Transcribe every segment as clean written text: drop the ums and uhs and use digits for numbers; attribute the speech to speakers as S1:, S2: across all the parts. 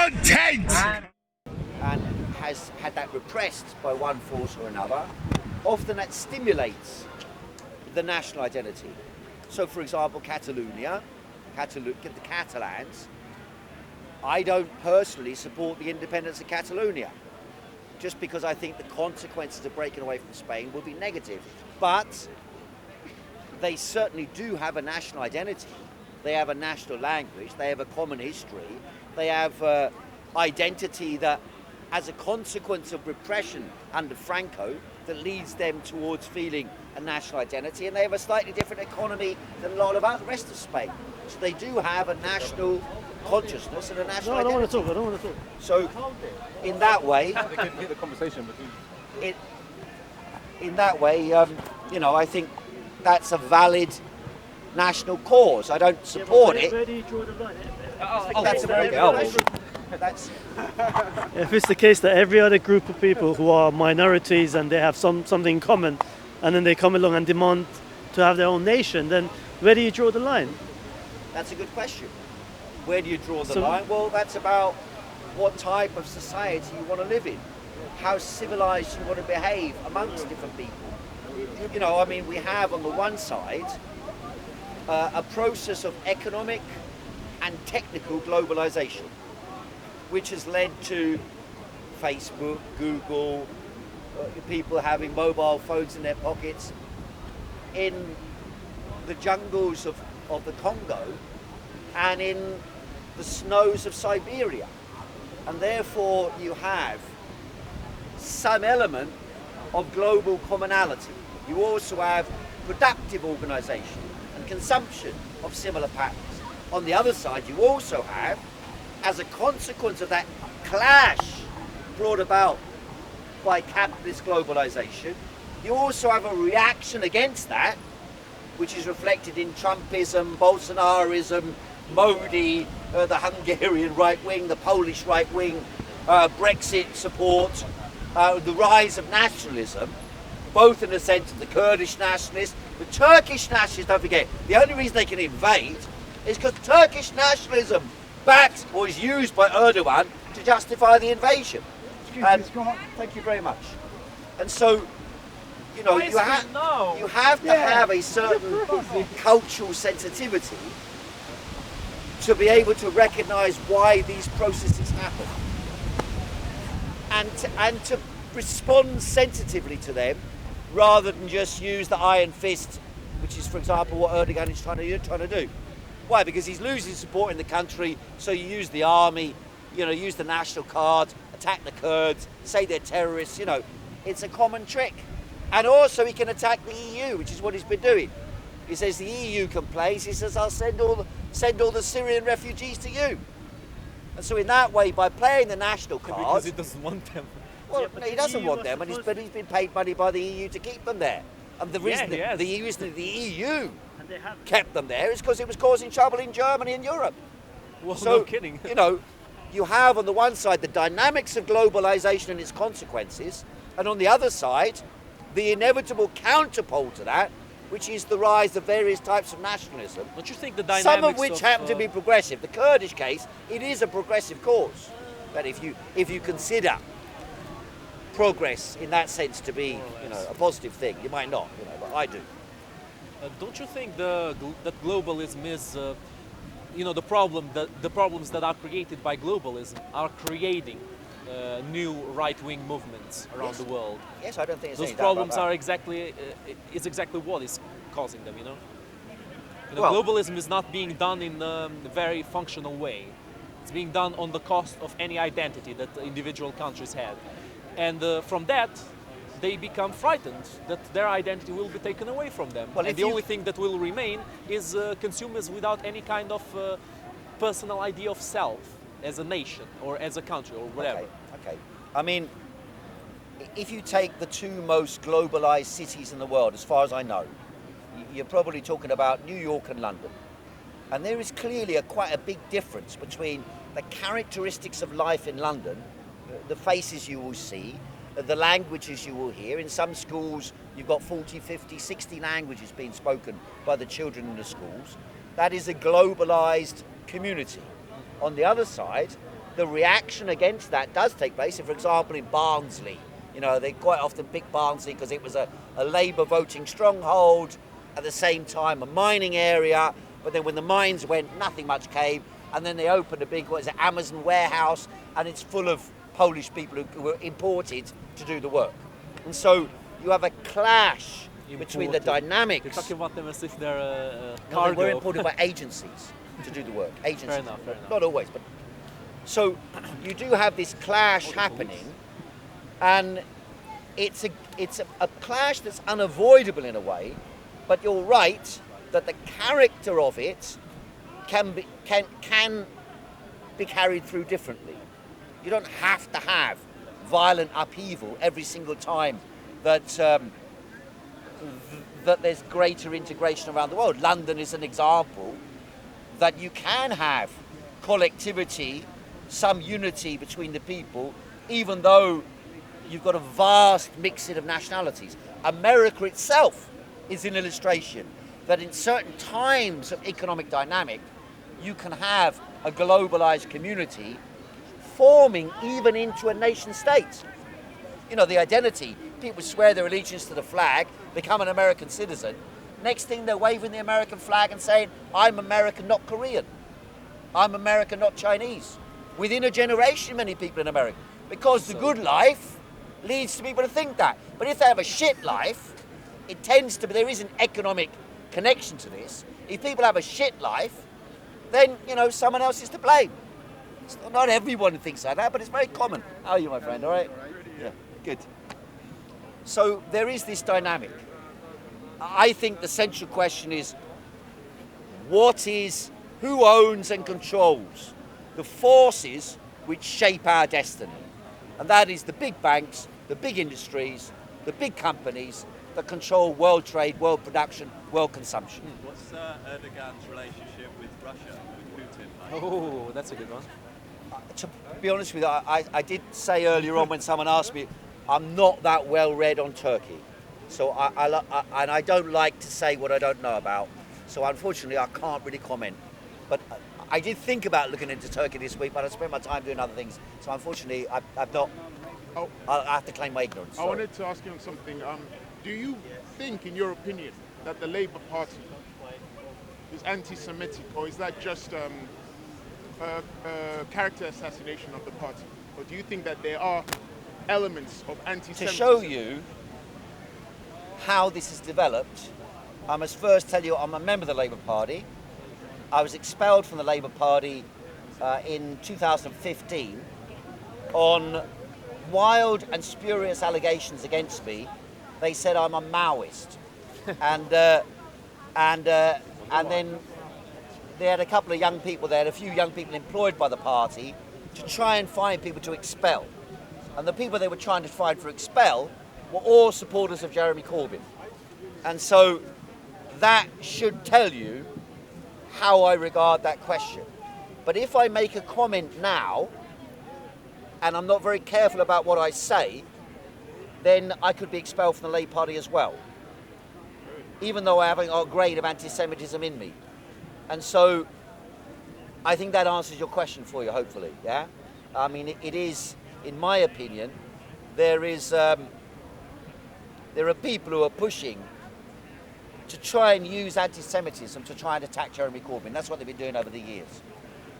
S1: content!
S2: And has had that repressed by one force or another, often that stimulates the national identity. So, for example, Catalonia, the Catalans, I don't personally support the independence of Catalonia, just because I think the consequences of breaking away from Spain will be negative. But they certainly do have a national identity. They have a national language, they have a common history, they have identity that, as a consequence of repression under Franco, that leads them towards feeling a national identity, and they have a slightly different economy than a lot of the rest of Spain. So they do have a national consciousness and a national identity.
S3: I don't want to talk.
S2: So, in that way,
S4: They can hear the conversation between.
S2: in that way, I think that's a valid national cause. I don't support it.
S3: Where do you draw the line?
S2: That's a very good question. That's
S3: If it's the case that every other group of people who are minorities and they have something in common, and then they come along and demand to have their own nation, then where do you draw the line?
S2: That's a good question. Where do you draw the line? Well, that's about what type of society you want to live in, how civilized you want to behave amongst different people. We have on the one side a process of economic and technical globalization, which has led to Facebook, Google, people having mobile phones in their pockets. In the jungles of the Congo and in the snows of Siberia. And therefore you have some element of global commonality. You also have productive organisation and consumption of similar patterns. On the other side, you also have, as a consequence of that clash brought about by capitalist globalisation, you also have a reaction against that, which is reflected in Trumpism, Bolsonarism, Modi, the Hungarian right wing, the Polish right wing, Brexit support, the rise of nationalism, both in the sense of the Kurdish nationalists, the Turkish nationalists, don't forget, the only reason they can invade is because Turkish nationalism backed or is used by Erdogan to justify the invasion. Thank you very much. And so, you have to have a certain cultural sensitivity to be able to recognise why these processes happen, and to respond sensitively to them, rather than just use the iron fist, which is, for example, what Erdogan is trying to do. Why? Because he's losing support in the country, so you use the army, use the national card, attack the Kurds, say they're terrorists. It's a common trick. And also he can attack the EU, which is what he's been doing. He says the EU can play. He says, I'll send all the Syrian refugees to you. And so in that way, by playing the national card...
S4: Because he doesn't want them.
S2: Well, no, he doesn't want them, but he's been paid money by the EU to keep them there. And the reason that the EU kept them there is because it was causing trouble in Germany and Europe.
S4: Well,
S2: so,
S4: no kidding.
S2: You have on the one side the dynamics of globalization and its consequences, and on the other side, the inevitable counterpole to that, which is the rise of various types of nationalism.
S4: Don't you think the dynamics
S2: some of which happen to be progressive? The Kurdish case, it is a progressive cause. But if you consider progress in that sense to be, a positive thing, you might not, but I do.
S4: Don't you think that globalism is, the problems that are created by globalism are creating new right-wing movements around the world?
S2: Yes, I don't think
S4: those problems are exactly what is causing them. Globalism is not being done in a very functional way. It's being done on the cost of any identity that individual countries have, and from that they become frightened that their identity will be taken away from them. Well, and the only thing that will remain is consumers without any kind of personal idea of self as a nation or as a country or whatever.
S2: Okay. I mean, if you take the two most globalized cities in the world, as far as I know, you're probably talking about New York and London. And there is clearly quite a big difference between the characteristics of life in London, the faces you will see, the languages you will hear. In some schools, you've got 40, 50, 60 languages being spoken by the children in the schools. That is a globalized community. On the other side, the reaction against that does take place. So for example, in Barnsley, they quite often pick Barnsley because it was a Labour voting stronghold, at the same time a mining area, but then when the mines went, nothing much came, and then they opened a big, Amazon warehouse, and it's full of Polish people who were imported to do the work. And so you have a clash between the dynamics.
S4: You're talking about them as if they're
S2: No,
S4: cargo.
S2: they were imported by agencies to do the work. Agencies.
S4: Fair enough.
S2: Not always, but so you do have this clash happening, and it's a clash that's unavoidable in a way. But you're right that the character of it can be carried through differently. You don't have to have violent upheaval every single time that that there's greater integration around the world. London is an example that you can have collectivity, some unity between the people, even though you've got a vast mixing of nationalities. America itself is an illustration that in certain times of economic dynamic, you can have a globalized community forming even into a nation state. The identity, people swear their allegiance to the flag, become an American citizen. Next thing, they're waving the American flag and saying, I'm American, not Korean. I'm American, not Chinese. Within a generation, many people in America. Because the good life leads to people to think that. But if they have a shit life, it tends to be, there is an economic connection to this. If people have a shit life, then, someone else is to blame. Not everyone thinks like that, but it's very common. How are you, my friend? All right? Yeah, good. So there is this dynamic. I think the central question is, who owns and controls the forces which shape our destiny? And that is the big banks, the big industries, the big companies that control world trade, world production, world consumption.
S1: What's Erdogan's relationship with Russia, with Putin?
S4: Oh, that's a good one.
S2: To be honest with you, I did say earlier on when someone asked me, I'm not that well read on Turkey. So I don't like to say what I don't know about. So unfortunately, I can't really comment. But I did think about looking into Turkey this week, but I spent my time doing other things. So unfortunately, I've not. I have to claim my ignorance.
S5: I wanted to ask you on something. Do you think, in your opinion, that the Labour Party is anti-Semitic, or is that just character assassination of the party? Or do you think that there are elements of anti-Semitism?
S2: To show you how this has developed, I must first tell you I'm a member of the Labour Party. I was expelled from the Labour Party in 2015 on wild and spurious allegations against me. They said I'm a Maoist, and then they had a couple of young people there, a few young people employed by the party to try and find people to expel. And the people they were trying to find for expel were all supporters of Jeremy Corbyn. And so that should tell you how I regard that question. But if I make a comment now, and I'm not very careful about what I say, then I could be expelled from the Labour Party as well, even though I have a grade of anti-Semitism in me. And so I think that answers your question for you, hopefully, yeah? I mean, it is, in my opinion, there are people who are pushing to try and use anti-Semitism to try and attack Jeremy Corbyn. That's what they've been doing over the years.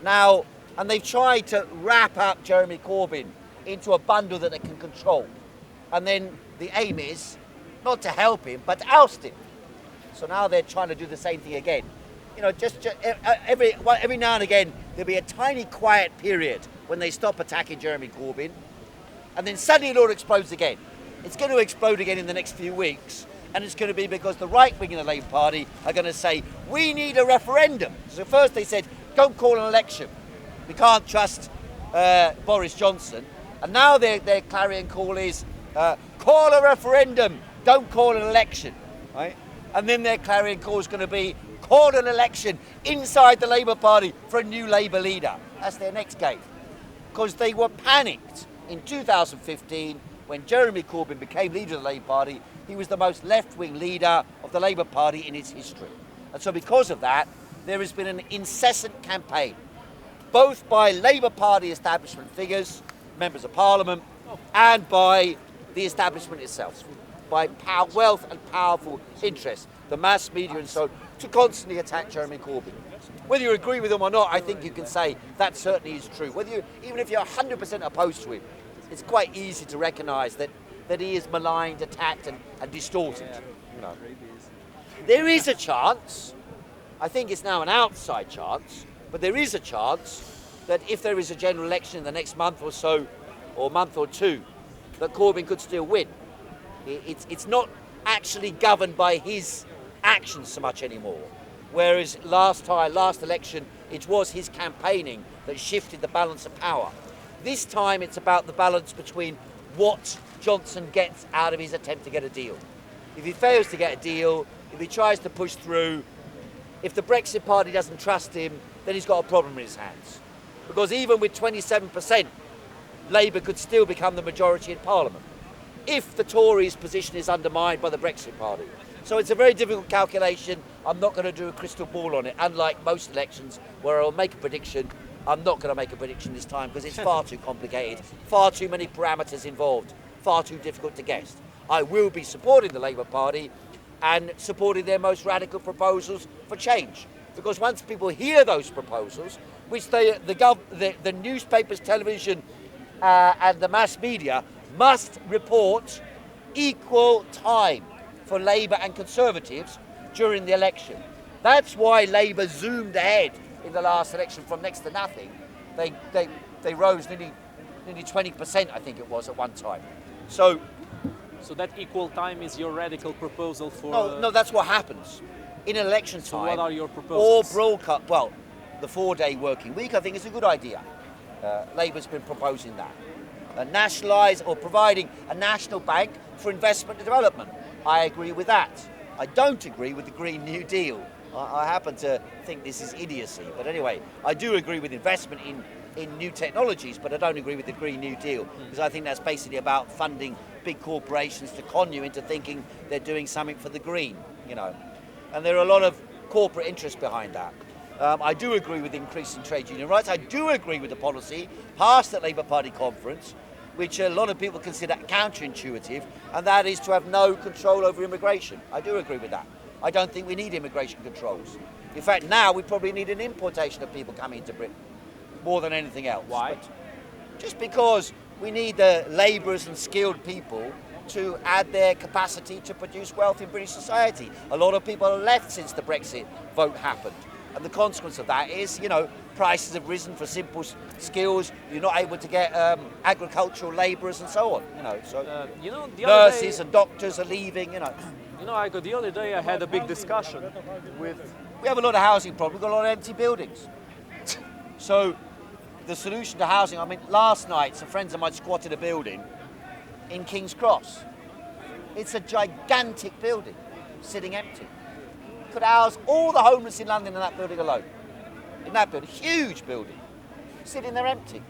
S2: Now, and they've tried to wrap up Jeremy Corbyn into a bundle that they can control. And then the aim is not to help him, but to oust him. So now they're trying to do the same thing again. Just every now and again, there'll be a tiny quiet period when they stop attacking Jeremy Corbyn, and then suddenly it all explodes again. It's going to explode again in the next few weeks, and it's going to be because the right wing in the Labour Party are going to say, we need a referendum. So first they said, don't call an election. We can't trust Boris Johnson. And now their clarion call is, call a referendum, don't call an election. Right? And then their clarion call is going to be, call an election inside the Labour Party for a new Labour leader. That's their next game. Because they were panicked in 2015 when Jeremy Corbyn became leader of the Labour Party. He was the most left-wing leader of the Labour Party in its history. And so because of that, there has been an incessant campaign both by Labour Party establishment figures, members of Parliament, and by the establishment itself, by wealth and powerful interests, the mass media and so on, to constantly attack Jeremy Corbyn. Whether you agree with him or not, I think you can say that certainly is true. Even if you're 100% opposed to him, it's quite easy to recognise that he is maligned, attacked and distorted. You know. There is a chance, I think it's now an outside chance, but there is a chance that if there is a general election in the next month or so, or month or two, that Corbyn could still win. It's not actually governed by his actions so much anymore. Whereas last election, it was his campaigning that shifted the balance of power. This time it's about the balance between what Johnson gets out of his attempt to get a deal. If he fails to get a deal, if he tries to push through, if the Brexit Party doesn't trust him, then he's got a problem in his hands. Because even with 27%, Labour could still become the majority in Parliament if the Tories' position is undermined by the Brexit Party. So it's a very difficult calculation. I'm not going to do a crystal ball on it. Unlike most elections where I'll make a prediction, I'm not going to make a prediction this time because it's far too complicated, far too many parameters involved, far too difficult to guess. I will be supporting the Labour Party and supporting their most radical proposals for change. Because once people hear those proposals, which the newspapers, television and the mass media must report equal time for Labour and Conservatives during the election. That's why Labour zoomed ahead in the last election from next to nothing. They rose nearly 20%, I think it was, at one time. So
S4: that equal time is your radical proposal for...
S2: No, that's what happens. In an election time...
S4: So what are your proposals?
S2: The 4-day working week, I think, is a good idea. Labour's been proposing that. Nationalise or providing a national bank for investment and development. I agree with that. I don't agree with the Green New Deal. I happen to think this is idiocy. But anyway, I do agree with investment in new technologies, but I don't agree with the Green New Deal because I think that's basically about funding big corporations to con you into thinking they're doing something for the green, you know. And there are a lot of corporate interests behind that. I do agree with increasing trade union rights. I do agree with the policy passed at Labour Party conference, which a lot of people consider counterintuitive, and that is to have no control over immigration. I do agree with that. I don't think we need immigration controls. In fact, now we probably need an importation of people coming into Britain more than anything else.
S4: Why?
S2: But just because we need the labourers and skilled people to add their capacity to produce wealth in British society. A lot of people have left since the Brexit vote happened. And the consequence of that is, you know, prices have risen for simple skills. You're not able to get agricultural labourers and so on. You know, so
S4: the
S2: nurses and doctors are leaving. You know,
S4: Heiko, the other day I had a big discussion with.
S2: We have a lot of housing problems. We've got a lot of empty buildings. So the solution to housing. I mean, last night some friends of mine squatted a building in King's Cross. It's a gigantic building, sitting empty. Could house all the homeless in London in that building alone. In that building, huge building, sitting there empty.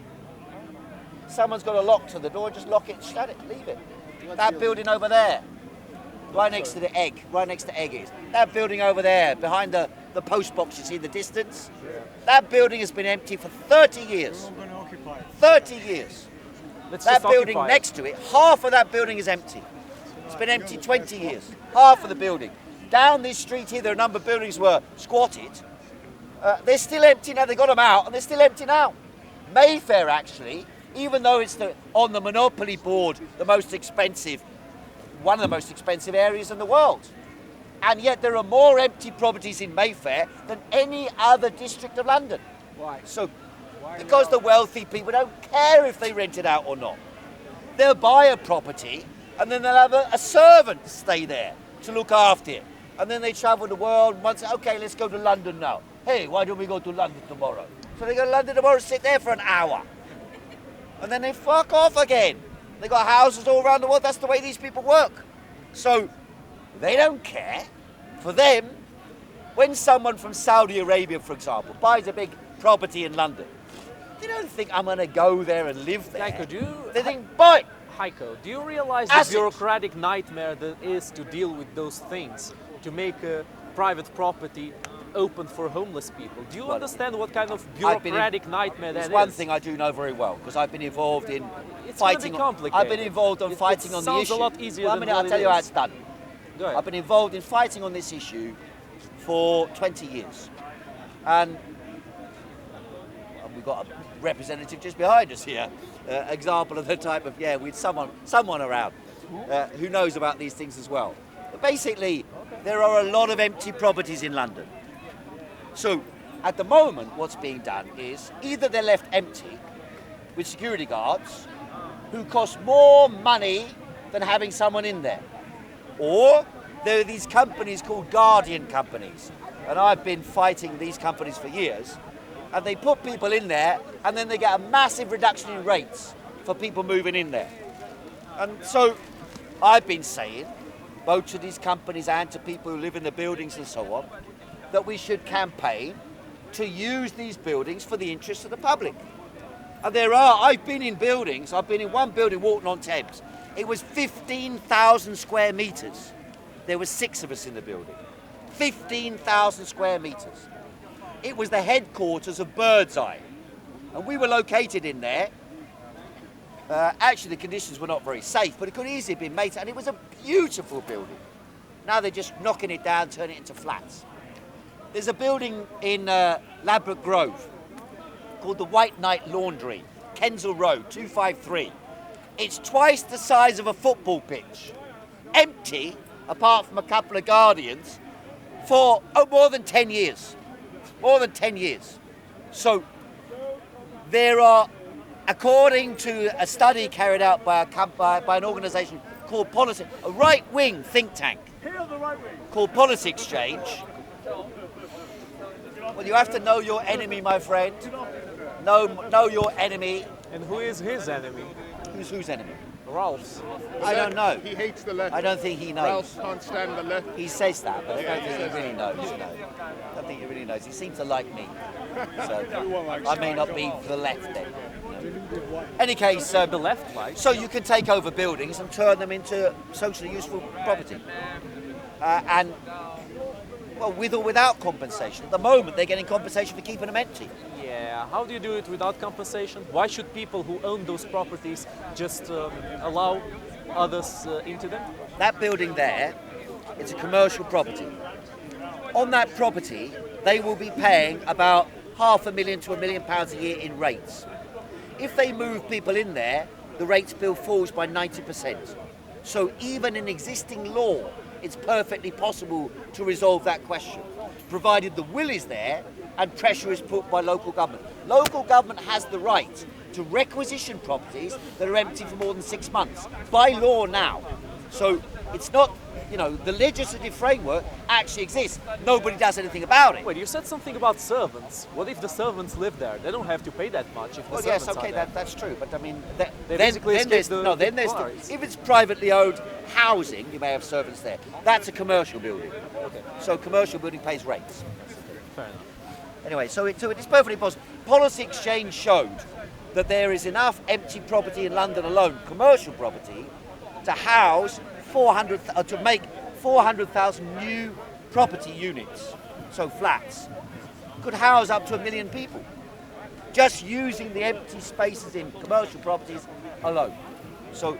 S2: Someone's got a lock to the door, just lock it, shut it, leave it. That building over there, right next to the egg, right next to Egg is. That building over there, behind the post box you see in the distance, that building has been empty for 30 years. 30 years. That building next to it, half of that building is empty. It's been empty 20 years, half of the building. Down this street here, there are a number of buildings were squatted. They're still empty now. They got them out, and they're still empty now. Mayfair, actually, even though it's on the Monopoly board, the most expensive, one of the most expensive areas in the world, and yet there are more empty properties in Mayfair than any other district of London.
S4: Why?
S2: So, because the wealthy people don't care if they rent it out or not. They'll buy a property, and then they'll have a servant stay there to look after it. And then they travel the world and once, okay, let's go to London now. Hey, why don't we go to London tomorrow? So they go to London tomorrow, sit there for an hour. And then they fuck off again. They got houses all around the world. That's the way these people work. So they don't care. For them, when someone from Saudi Arabia, for example, buys a big property in London, they don't think I'm going to go there and live there.
S4: Heiko,
S2: they think, buy it.
S4: Heiko, do you realize the bureaucratic nightmare that is to deal with those things? To make a private property opened for homeless people. Do you
S2: Well,
S4: understand what kind of
S2: I've been in-
S4: bureaucratic nightmare that
S2: There's
S4: is?
S2: one thing I do know very well, because I've been involved in
S4: It's gonna be
S2: fighting.
S4: complicated.
S2: I've been involved on
S4: It
S2: fighting on the
S4: sounds
S2: issue.
S4: a lot easier
S2: Well,
S4: than
S2: I'll
S4: what
S2: tell
S4: it
S2: you how
S4: is.
S2: it's done.
S4: Go ahead.
S2: I've been involved in fighting on this issue for 20 years. And we've got a representative just behind us here. Example of the type of, we had someone around who knows about these things as well. But basically, there are a lot of empty properties in London. So at the moment, what's being done is either they're left empty with security guards who cost more money than having someone in there. Or there are these companies called guardian companies. And I've been fighting these companies for years. And they put people in there and then they get a massive reduction in rates for people moving in there. And so I've been saying, both to these companies and to people who live in the buildings and so on, that we should campaign to use these buildings for the interest of the public. And I've been in buildings, I've been in one building, Walton-on-Thames. It was 15,000 square metres. There were 6 of us in the building. 15,000 square metres. It was the headquarters of Birdseye. And we were located in there. Actually, the conditions were not very safe, but it could easily have been made, and it was a beautiful building. Now they're just knocking it down, turning it into flats. There's a building in Ladbroke Grove called the White Knight Laundry, Kensal Road, 253. It's twice the size of a football pitch, empty, apart from a couple of guardians, for more than 10 years. More than 10 years. So there are, according to a study carried out by an organisation called Policy, a right-wing think tank called Policy Exchange. Well, you have to know your enemy, my friend. Know your enemy.
S4: And who is his enemy?
S2: Whose enemy?
S4: Ralph's.
S2: I don't know.
S5: He hates the left.
S2: I don't think he knows.
S5: Ralph can't stand the left.
S2: He says that, but I don't think he really knows. No. I don't think he really knows. He seems to like me. So I may not be the left then. Any case,
S4: The left, like.
S2: so you can take over buildings and turn them into socially useful property. And, well, with or without compensation. At the moment, they're getting compensation for keeping them empty.
S4: Yeah, how do you do it without compensation? Why should people who own those properties just allow others into them?
S2: That building there, it's a commercial property. On that property, they will be paying about £500,000 to £1 million a year in rates. If they move people in there, the rates bill falls by 90%. So even in existing law, it's perfectly possible to resolve that question, provided the will is there and pressure is put by local government. Local government has the right to requisition properties that are empty for more than 6 months, by law now. So it's not, the legislative framework actually exists. Nobody does anything about it.
S4: Wait, you said something about servants. What if the servants live there? They don't have to pay that much if the
S2: Well,
S4: servants
S2: yes, okay,
S4: are there.
S2: that's true. But I mean,
S4: They
S2: then
S4: basically escape
S2: there's
S4: the fires.
S2: if it's privately owned housing, you may have servants there. That's a commercial building.
S4: Okay,
S2: So commercial building pays rates.
S4: fair enough.
S2: Anyway, so it's perfectly possible. Policy Exchange showed that there is enough empty property in London alone, commercial property, to house to make 400,000 new property units, so flats, could house up to 1 million people, just using the empty spaces in commercial properties alone. So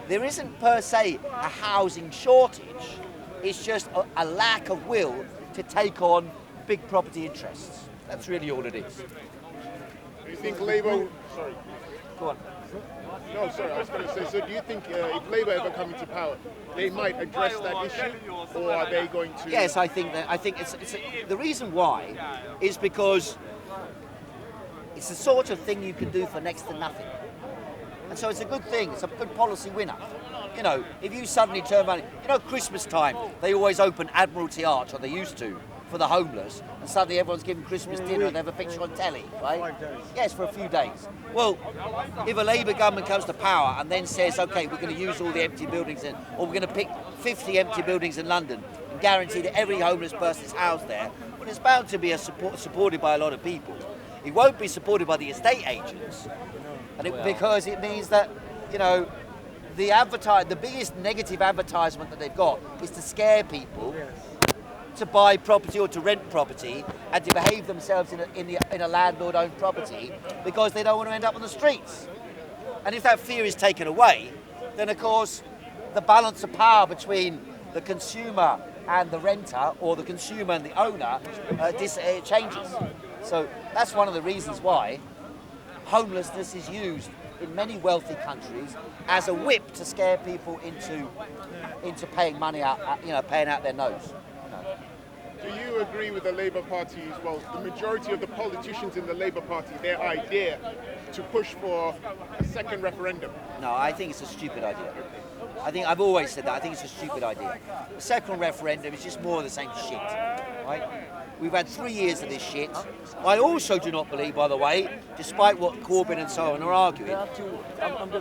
S2: there isn't per se a housing shortage, it's just a lack of will to take on big property interests. That's really all it is.
S5: Do you think Labour... Sorry.
S2: Go on.
S5: No, sorry, I was going to say, so do you think if Labour ever come into power, they might address that issue, or are they going to...
S2: Yes, I think the reason why is because it's the sort of thing you can do for next to nothing. And so it's a good thing, it's a good policy winner. If you suddenly turn around, Christmas time, they always open Admiralty Arch, or they used to, for the homeless, and suddenly everyone's giving Christmas dinner and they have a picture on telly, right? 5 days. Yes, for a few days. Well, if a Labour government comes to power and then says, okay, we're going to use all the empty buildings, or we're going to pick 50 empty buildings in London and guarantee that every homeless person is housed there, well, it's bound to be supported by a lot of people. It won't be supported by the estate agents, because it means that, the biggest negative advertisement that they've got is to scare people to buy property or to rent property and to behave themselves in a landlord-owned property because they don't want to end up on the streets. And if that fear is taken away, then of course the balance of power between the consumer and the renter, or the consumer and the owner, changes. So that's one of the reasons why homelessness is used in many wealthy countries as a whip to scare people into paying money out, paying out their nose.
S5: Do you agree with the Labour Party as well? The majority of the politicians in the Labour Party, their idea to push for a second referendum?
S2: No, I think it's a stupid idea. I've always said that. I think it's a stupid idea. The second referendum is just more of the same shit, right? We've had 3 years of this shit. I also do not believe, by the way, despite what Corbyn and so on are arguing,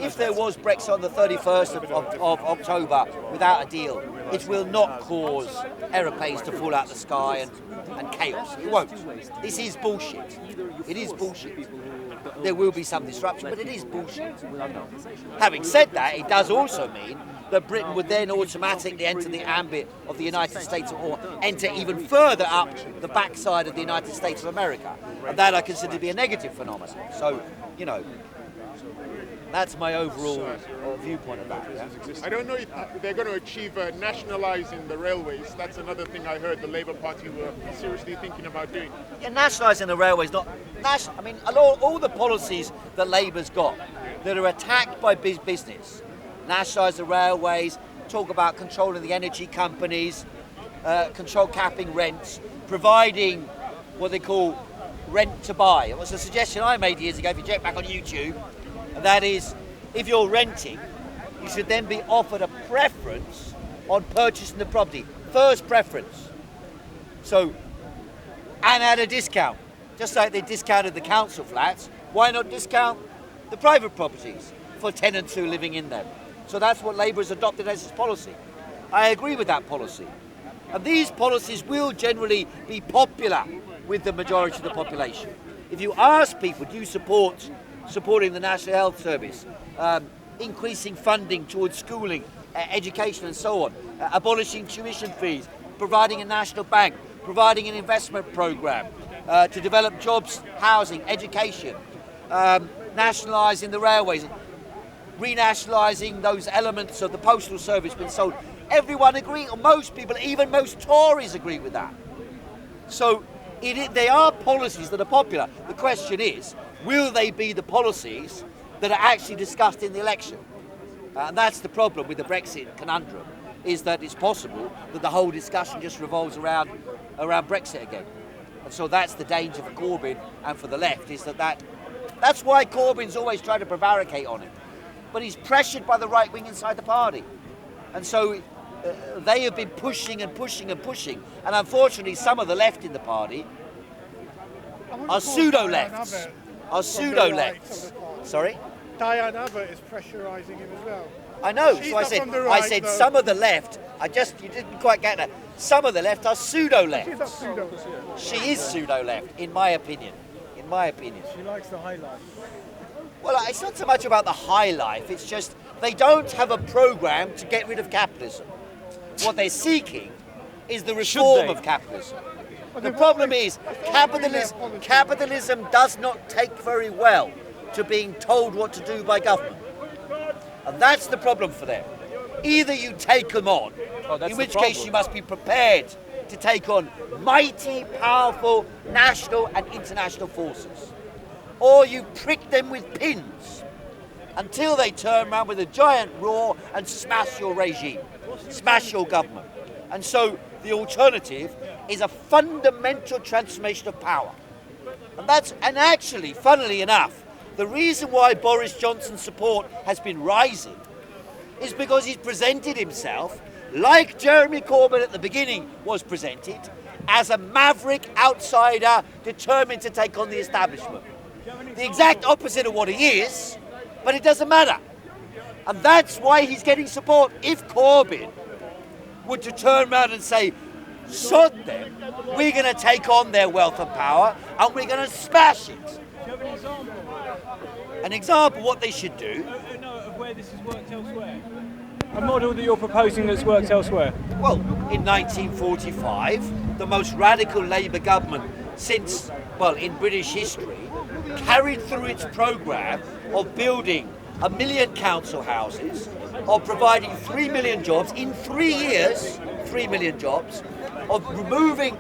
S2: if there was Brexit on the 31st of October without a deal, it will not cause aeroplanes to fall out of the sky and chaos. It won't. This is bullshit. It is bullshit. There will be some disruption, but it is bullshit. Having said that, it does also mean that Britain would then automatically enter the ambit of the United States, or enter even further up the backside of the United States of America. And that I consider to be a negative phenomenon. So, that's my overall viewpoint of that. Yeah?
S5: I don't know if they're going to achieve nationalising the railways. That's another thing I heard the Labour Party were seriously thinking about doing.
S2: Yeah, nationalising the railways, all the policies that Labour's got that are attacked by business. Nationalise the railways, talk about controlling the energy companies, control capping rents, providing what they call rent to buy. It was a suggestion I made years ago, if you check back on YouTube, and that is, if you're renting, you should then be offered a preference on purchasing the property. First preference. So, and at a discount. Just like they discounted the council flats, why not discount the private properties for tenants who are living in them? So that's what Labour has adopted as its policy. I agree with that policy. And these policies will generally be popular with the majority of the population. If you ask people, do you supporting the National Health Service, increasing funding towards schooling, education and so on, abolishing tuition fees, providing a national bank, providing an investment programme to develop jobs, housing, education, nationalising the railways, renationalising those elements of the postal service being sold. Everyone agrees, or most people, even most Tories agree with that. So they are policies that are popular. The question is, will they be the policies that are actually discussed in the election? And that's the problem with the Brexit conundrum, is that it's possible that the whole discussion just revolves around Brexit again. And so that's the danger for Corbyn and for the left, is that's why Corbyn's always trying to prevaricate on it. But he's pressured by the right wing inside the party. And so they have been pushing and pushing and pushing. And unfortunately, some of the left in the party are pseudo-lefts. Sorry?
S6: Diane Abbott is pressurising him as well.
S2: I know.
S6: She's
S2: so
S6: I
S2: said some of the left. You didn't quite get that. Some of the left are pseudo-lefts.
S6: She's not pseudo.
S2: She is pseudo-left, in my opinion.
S6: She likes the high life.
S2: Well, it's not so much about the high life. It's just they don't have a programme to get rid of capitalism. What they're seeking is the reform of capitalism. The problem is capitalism does not take very well to being told what to do by government. And that's the problem for them. Either you take them on, in which case you must be prepared to take on mighty, powerful national and international forces, or you prick them with pins until they turn around with a giant roar and smash your regime, smash your government. And so the alternative is a fundamental transformation of power. And actually, funnily enough, the reason why Boris Johnson's support has been rising is because he's presented himself, like Jeremy Corbyn at the beginning was presented, as a maverick outsider determined to take on the establishment. The exact opposite of what he is, but it doesn't matter. And that's why he's getting support. If Corbyn were to turn around and say, sod them, we're going to take on their wealth and power and we're going to smash it.
S6: Do you have an example?
S2: An example of what they should do?
S6: No, of where this has worked elsewhere. A model that you're proposing that's worked elsewhere.
S2: Well, in 1945, the most radical Labour government since, well, in British history, carried through its programme of building 1 million council houses, of providing 3 million jobs in 3 years, 3 million jobs, of moving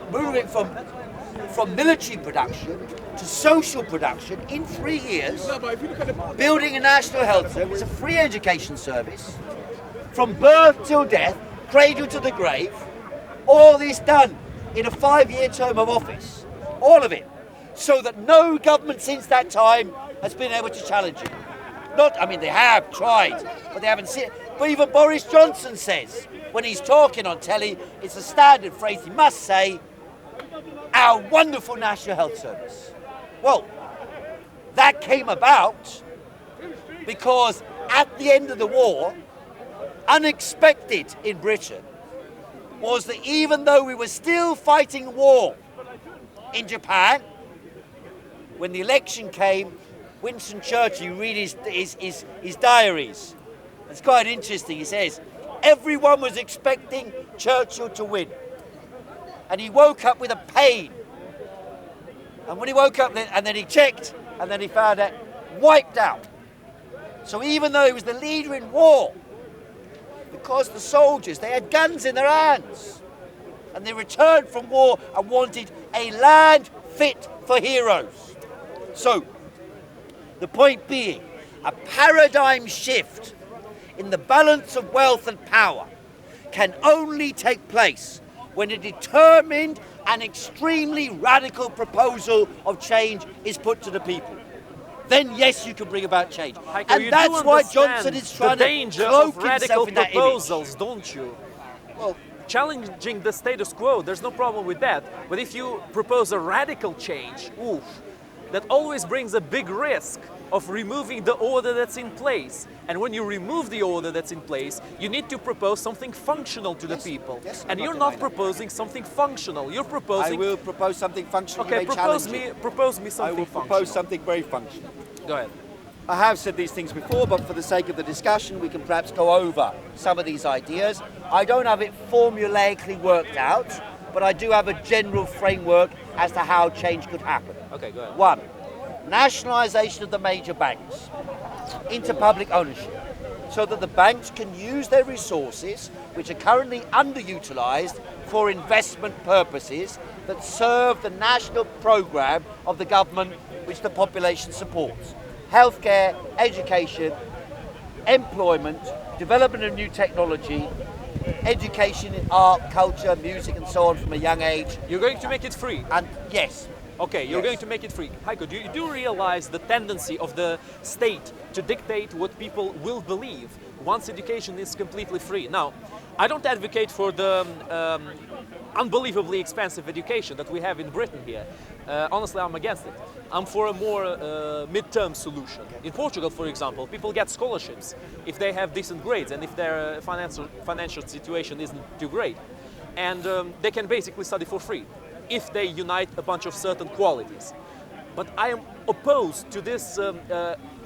S2: from military production to social production in 3 years, building a national health service, a free education service, from birth till death, cradle to the grave, all this done in a 5-year term of office, all of it, so that no government since that time has been able to challenge it. They have tried, but they haven't seen it. But even Boris Johnson says, when he's talking on telly, it's a standard phrase he must say, our wonderful National Health Service. Well, that came about because at the end of the war, unexpected in Britain, was that even though we were still fighting war in Japan, when the election came, Winston Churchill, you read his diaries. It's quite interesting. He says, everyone was expecting Churchill to win. And he woke up with a pain. And when he woke up, and then he checked, and then he found out, wiped out. So even though he was the leader in war, because the soldiers, they had guns in their hands, and they returned from war and wanted a land fit for heroes. So, the point being, a paradigm shift in the balance of wealth and power can only take place when a determined and extremely radical proposal of change is put to the people. Then yes, you can bring about change.
S4: Heiko,
S2: and that's why Johnson is trying to cloak himself in that
S4: proposals,
S2: image.
S4: don't you?
S2: Well,
S4: challenging the status quo, there's no problem with that. But if you propose a radical change, oof, that always brings a big risk of removing the order that's in place. And when you remove the order that's in place, you need to propose something functional to the people.
S2: Yes,
S4: and you're not proposing something functional. You're proposing...
S2: I will propose something functional.
S4: Okay, propose me something
S2: I will
S4: functional.
S2: propose something very functional.
S4: Go ahead.
S2: I have said these things before, but for the sake of the discussion, we can perhaps go over some of these ideas. I don't have it formulaically worked out, but I do have a general framework as to how change could happen.
S4: Okay, go ahead.
S2: 1. Nationalisation of the major banks into public ownership, so that the banks can use their resources, which are currently underutilised, for investment purposes that serve the national programme of the government which the population supports. Healthcare, education, employment, development of new technology, education in art, culture, music and so on from a young age.
S4: You're going to make it free?
S2: And yes.
S4: Okay, you're
S2: Yes.
S4: going to make it free. Heiko, do you realize the tendency of the state to dictate what people will believe once education is completely free? Now, I don't advocate for the unbelievably expensive education that we have in Britain here. Honestly, I'm against it. I'm for a more mid-term solution. In Portugal, for example, people get scholarships if they have decent grades and if their financial situation isn't too great. And they can basically study for free if they unite a bunch of certain qualities. But I am opposed to this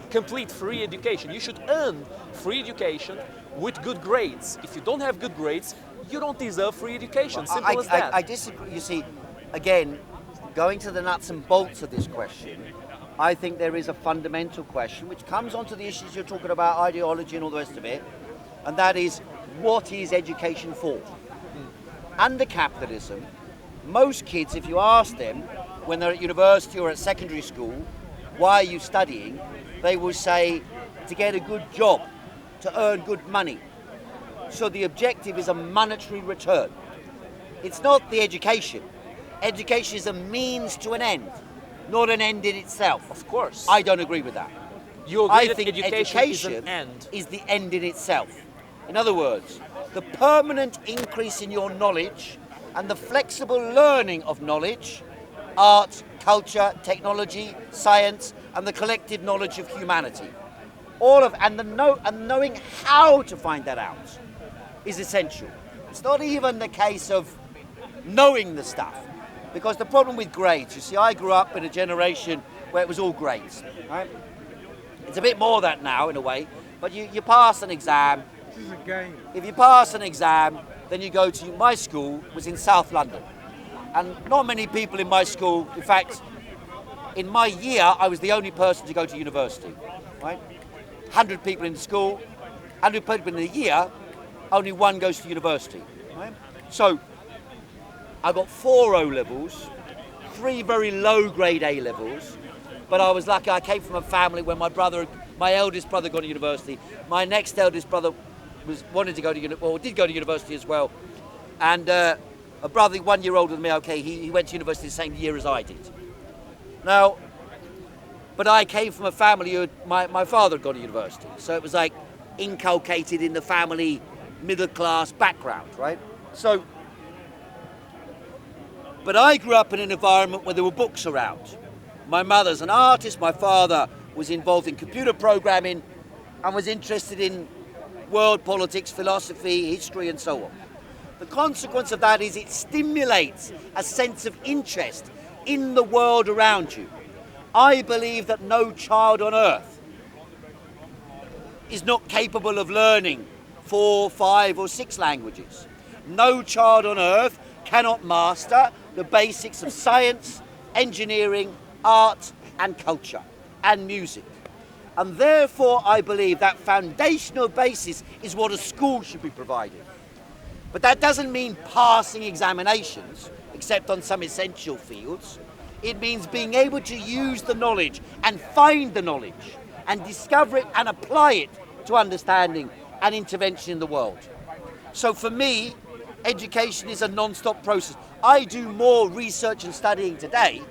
S4: complete free education. You should earn free education with good grades. If you don't have good grades, you don't deserve free education. Simple as that.
S2: I disagree. You see, again, going to the nuts and bolts of this question, I think there is a fundamental question which comes onto the issues you're talking about, ideology and all the rest of it, and that is, what is education for? Under capitalism, most kids, if you ask them when they're at university or at secondary school, why are you studying? They will say, to get a good job, to earn good money. So the objective is a monetary return. It's not the education. Education is a means to an end, not an end in itself.
S4: Of course.
S2: I don't agree with that.
S4: You agree
S2: I
S4: that
S2: think
S4: education is an end.
S2: is the end in itself. In other words, the permanent increase in your knowledge and the flexible learning of knowledge, art, culture, technology, science, and the collective knowledge of humanity. And knowing how to find that out is essential. It's not even the case of knowing the stuff. Because the problem with grades, you see, I grew up in a generation where it was all grades, right? It's a bit more that now, in a way, but you pass an exam.
S6: This is a game.
S2: If you pass an exam, then you go to, my school was in South London. And not many people in my school, in fact, in my year, I was the only person to go to university, right? 100 people in the school, 100 people in the year, only one goes to university, right? So, I got 4 O-levels, 3 very low-grade A-levels, but I was lucky. I came from a family where my eldest brother got to university, my next eldest brother did go to university as well, and a brother 1 year older than me, okay, he went to university the same year as I did. Now, but I came from a family my father had gone to university, so it was like inculcated in the family middle class background, right? So, but I grew up in an environment where there were books around. My mother's an artist, my father was involved in computer programming and was interested in world politics, philosophy, history, and so on. The consequence of that is it stimulates a sense of interest in the world around you. I believe that no child on earth is not capable of learning 4, 5, or 6 languages. No child on earth cannot master the basics of science, engineering, art, and culture, and music. And therefore, I believe that foundational basis is what a school should be providing. But that doesn't mean passing examinations, except on some essential fields. It means being able to use the knowledge and find the knowledge and discover it and apply it to understanding and intervention in the world. So for me, education is a non-stop process. I do more research and studying today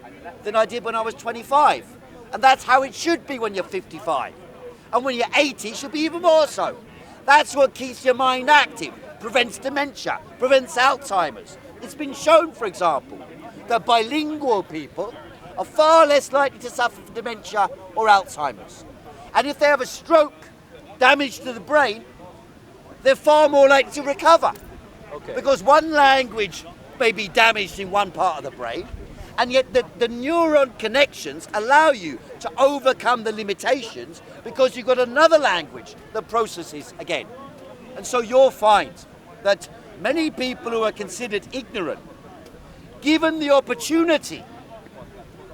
S2: than I did when I was 25. And that's how it should be when you're 55. And when you're 80, it should be even more so. That's what keeps your mind active, prevents dementia, prevents Alzheimer's. It's been shown, for example, that bilingual people are far less likely to suffer from dementia or Alzheimer's. And if they have a stroke, damage to the brain, they're far more likely to recover.
S4: Okay.
S2: Because one language may be damaged in one part of the brain, and yet the neuron connections allow you to overcome the limitations because you've got another language that processes again. And so you'll find that many people who are considered ignorant, given the opportunity,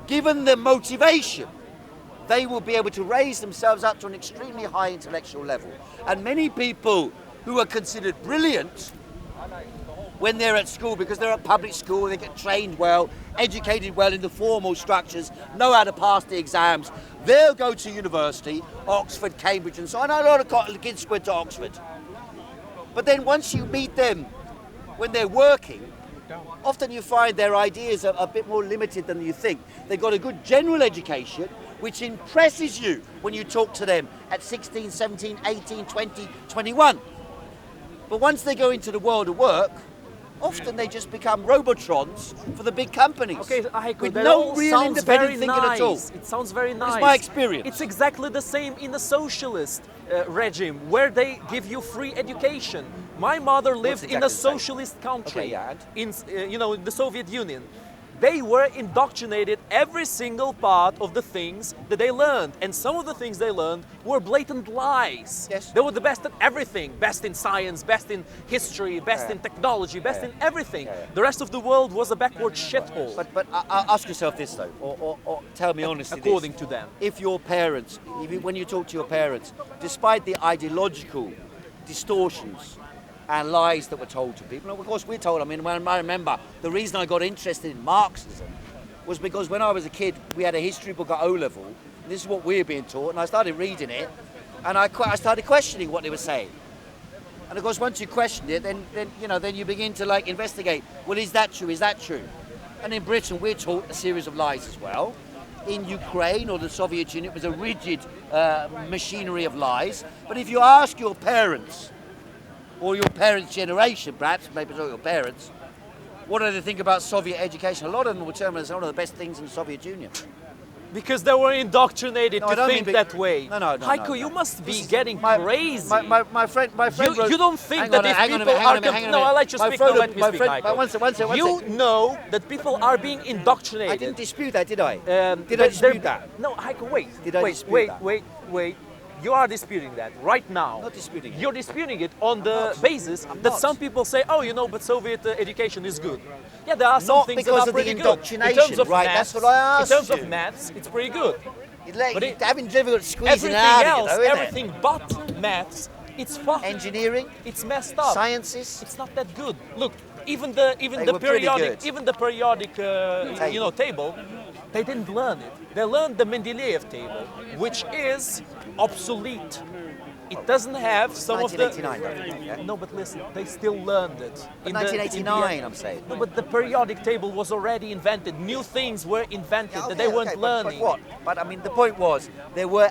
S2: given the motivation, they will be able to raise themselves up to an extremely high intellectual level. And many people who are considered brilliant when they're at school, because they're at public school, they get trained well, educated well in the formal structures, know how to pass the exams, they'll go to university, Oxford, Cambridge and so on. I know a lot of kids went to Oxford. But then once you meet them when they're working, often you find their ideas are a bit more limited than you think. They've got a good general education, which impresses you when you talk to them at 16, 17, 18, 20, 21. But once they go into the world of work, often they just become robotrons for the big companies.
S4: Okay, Heiko,
S2: with
S4: that
S2: no
S4: all
S2: real
S4: sounds
S2: independent
S4: very
S2: thinking
S4: nice.
S2: at all.
S4: It sounds very nice.
S2: It's my experience.
S4: It's exactly the same in the socialist regime, where they give you free education. My mother lived in a socialist country, in the Soviet Union. They were indoctrinated every single part of the things that they learned. And some of the things they learned were blatant lies.
S2: Yes.
S4: They were the best at everything. Best in science, best in history, best in technology, best in everything. The rest of the world was a backward shithole.
S2: But ask yourself this though, or tell me honestly
S4: according
S2: this.
S4: to them.
S2: If your parents, when you talk to your parents, despite the ideological distortions and lies that were told to people. And of course, we're told, when I remember, the reason I got interested in Marxism was because when I was a kid, we had a history book at O-level, and this is what we were being taught, and I started reading it, and I started questioning what they were saying. And of course, once you question it, then you begin to investigate, well, is that true, is that true? And in Britain, we're taught a series of lies as well. In Ukraine or the Soviet Union, it was a rigid machinery of lies. But if you ask your parents, or your parents' generation, perhaps, maybe not your parents, what do they think about Soviet education? A lot of them will tell me it's one of the best things in the Soviet Union.
S4: Because they were indoctrinated to think that way.
S2: No.
S4: Heiko, you must be getting crazy.
S2: My friend wrote,
S4: you don't think that if people are... No, I'll let you speak. No, let me speak, Heiko.
S2: One second.
S4: You know that people are being indoctrinated.
S2: I didn't dispute that, did I? Did I dispute that?
S4: No, Heiko, wait.
S2: Did I dispute that?
S4: Wait. You are disputing that right now.
S2: Not disputing it.
S4: You're disputing it on the basis that
S2: not.
S4: some people say, oh, you know, but Soviet education is good. Yeah, there are some
S2: Not
S4: things
S2: because
S4: that are
S2: of the
S4: pretty good.
S2: indoctrination,
S4: In terms of
S2: right,
S4: maths,
S2: that's what I asked
S4: In terms
S2: you.
S4: of maths, it's pretty good.
S2: But
S4: it-
S2: having difficult squeezing
S4: Everything
S2: it out
S4: else,
S2: of you, though, isn't
S4: everything but maths, it's fucked.
S2: Engineering,
S4: It's messed up.
S2: sciences.
S4: It's not that good. Look, even
S2: They
S4: the
S2: were pretty
S4: periodic
S2: good.
S4: you know, table, they didn't learn it. They learned the Mendeleev table, which is obsolete. It doesn't have some of the
S2: 1989, yeah?
S4: No, but listen, they still learned it.
S2: But
S4: in
S2: 1989, I'm saying.
S4: No, but the periodic table was already invented. New things were invented that they
S2: Okay,
S4: weren't
S2: okay,
S4: learning.
S2: But what? But I mean, the point was, there were,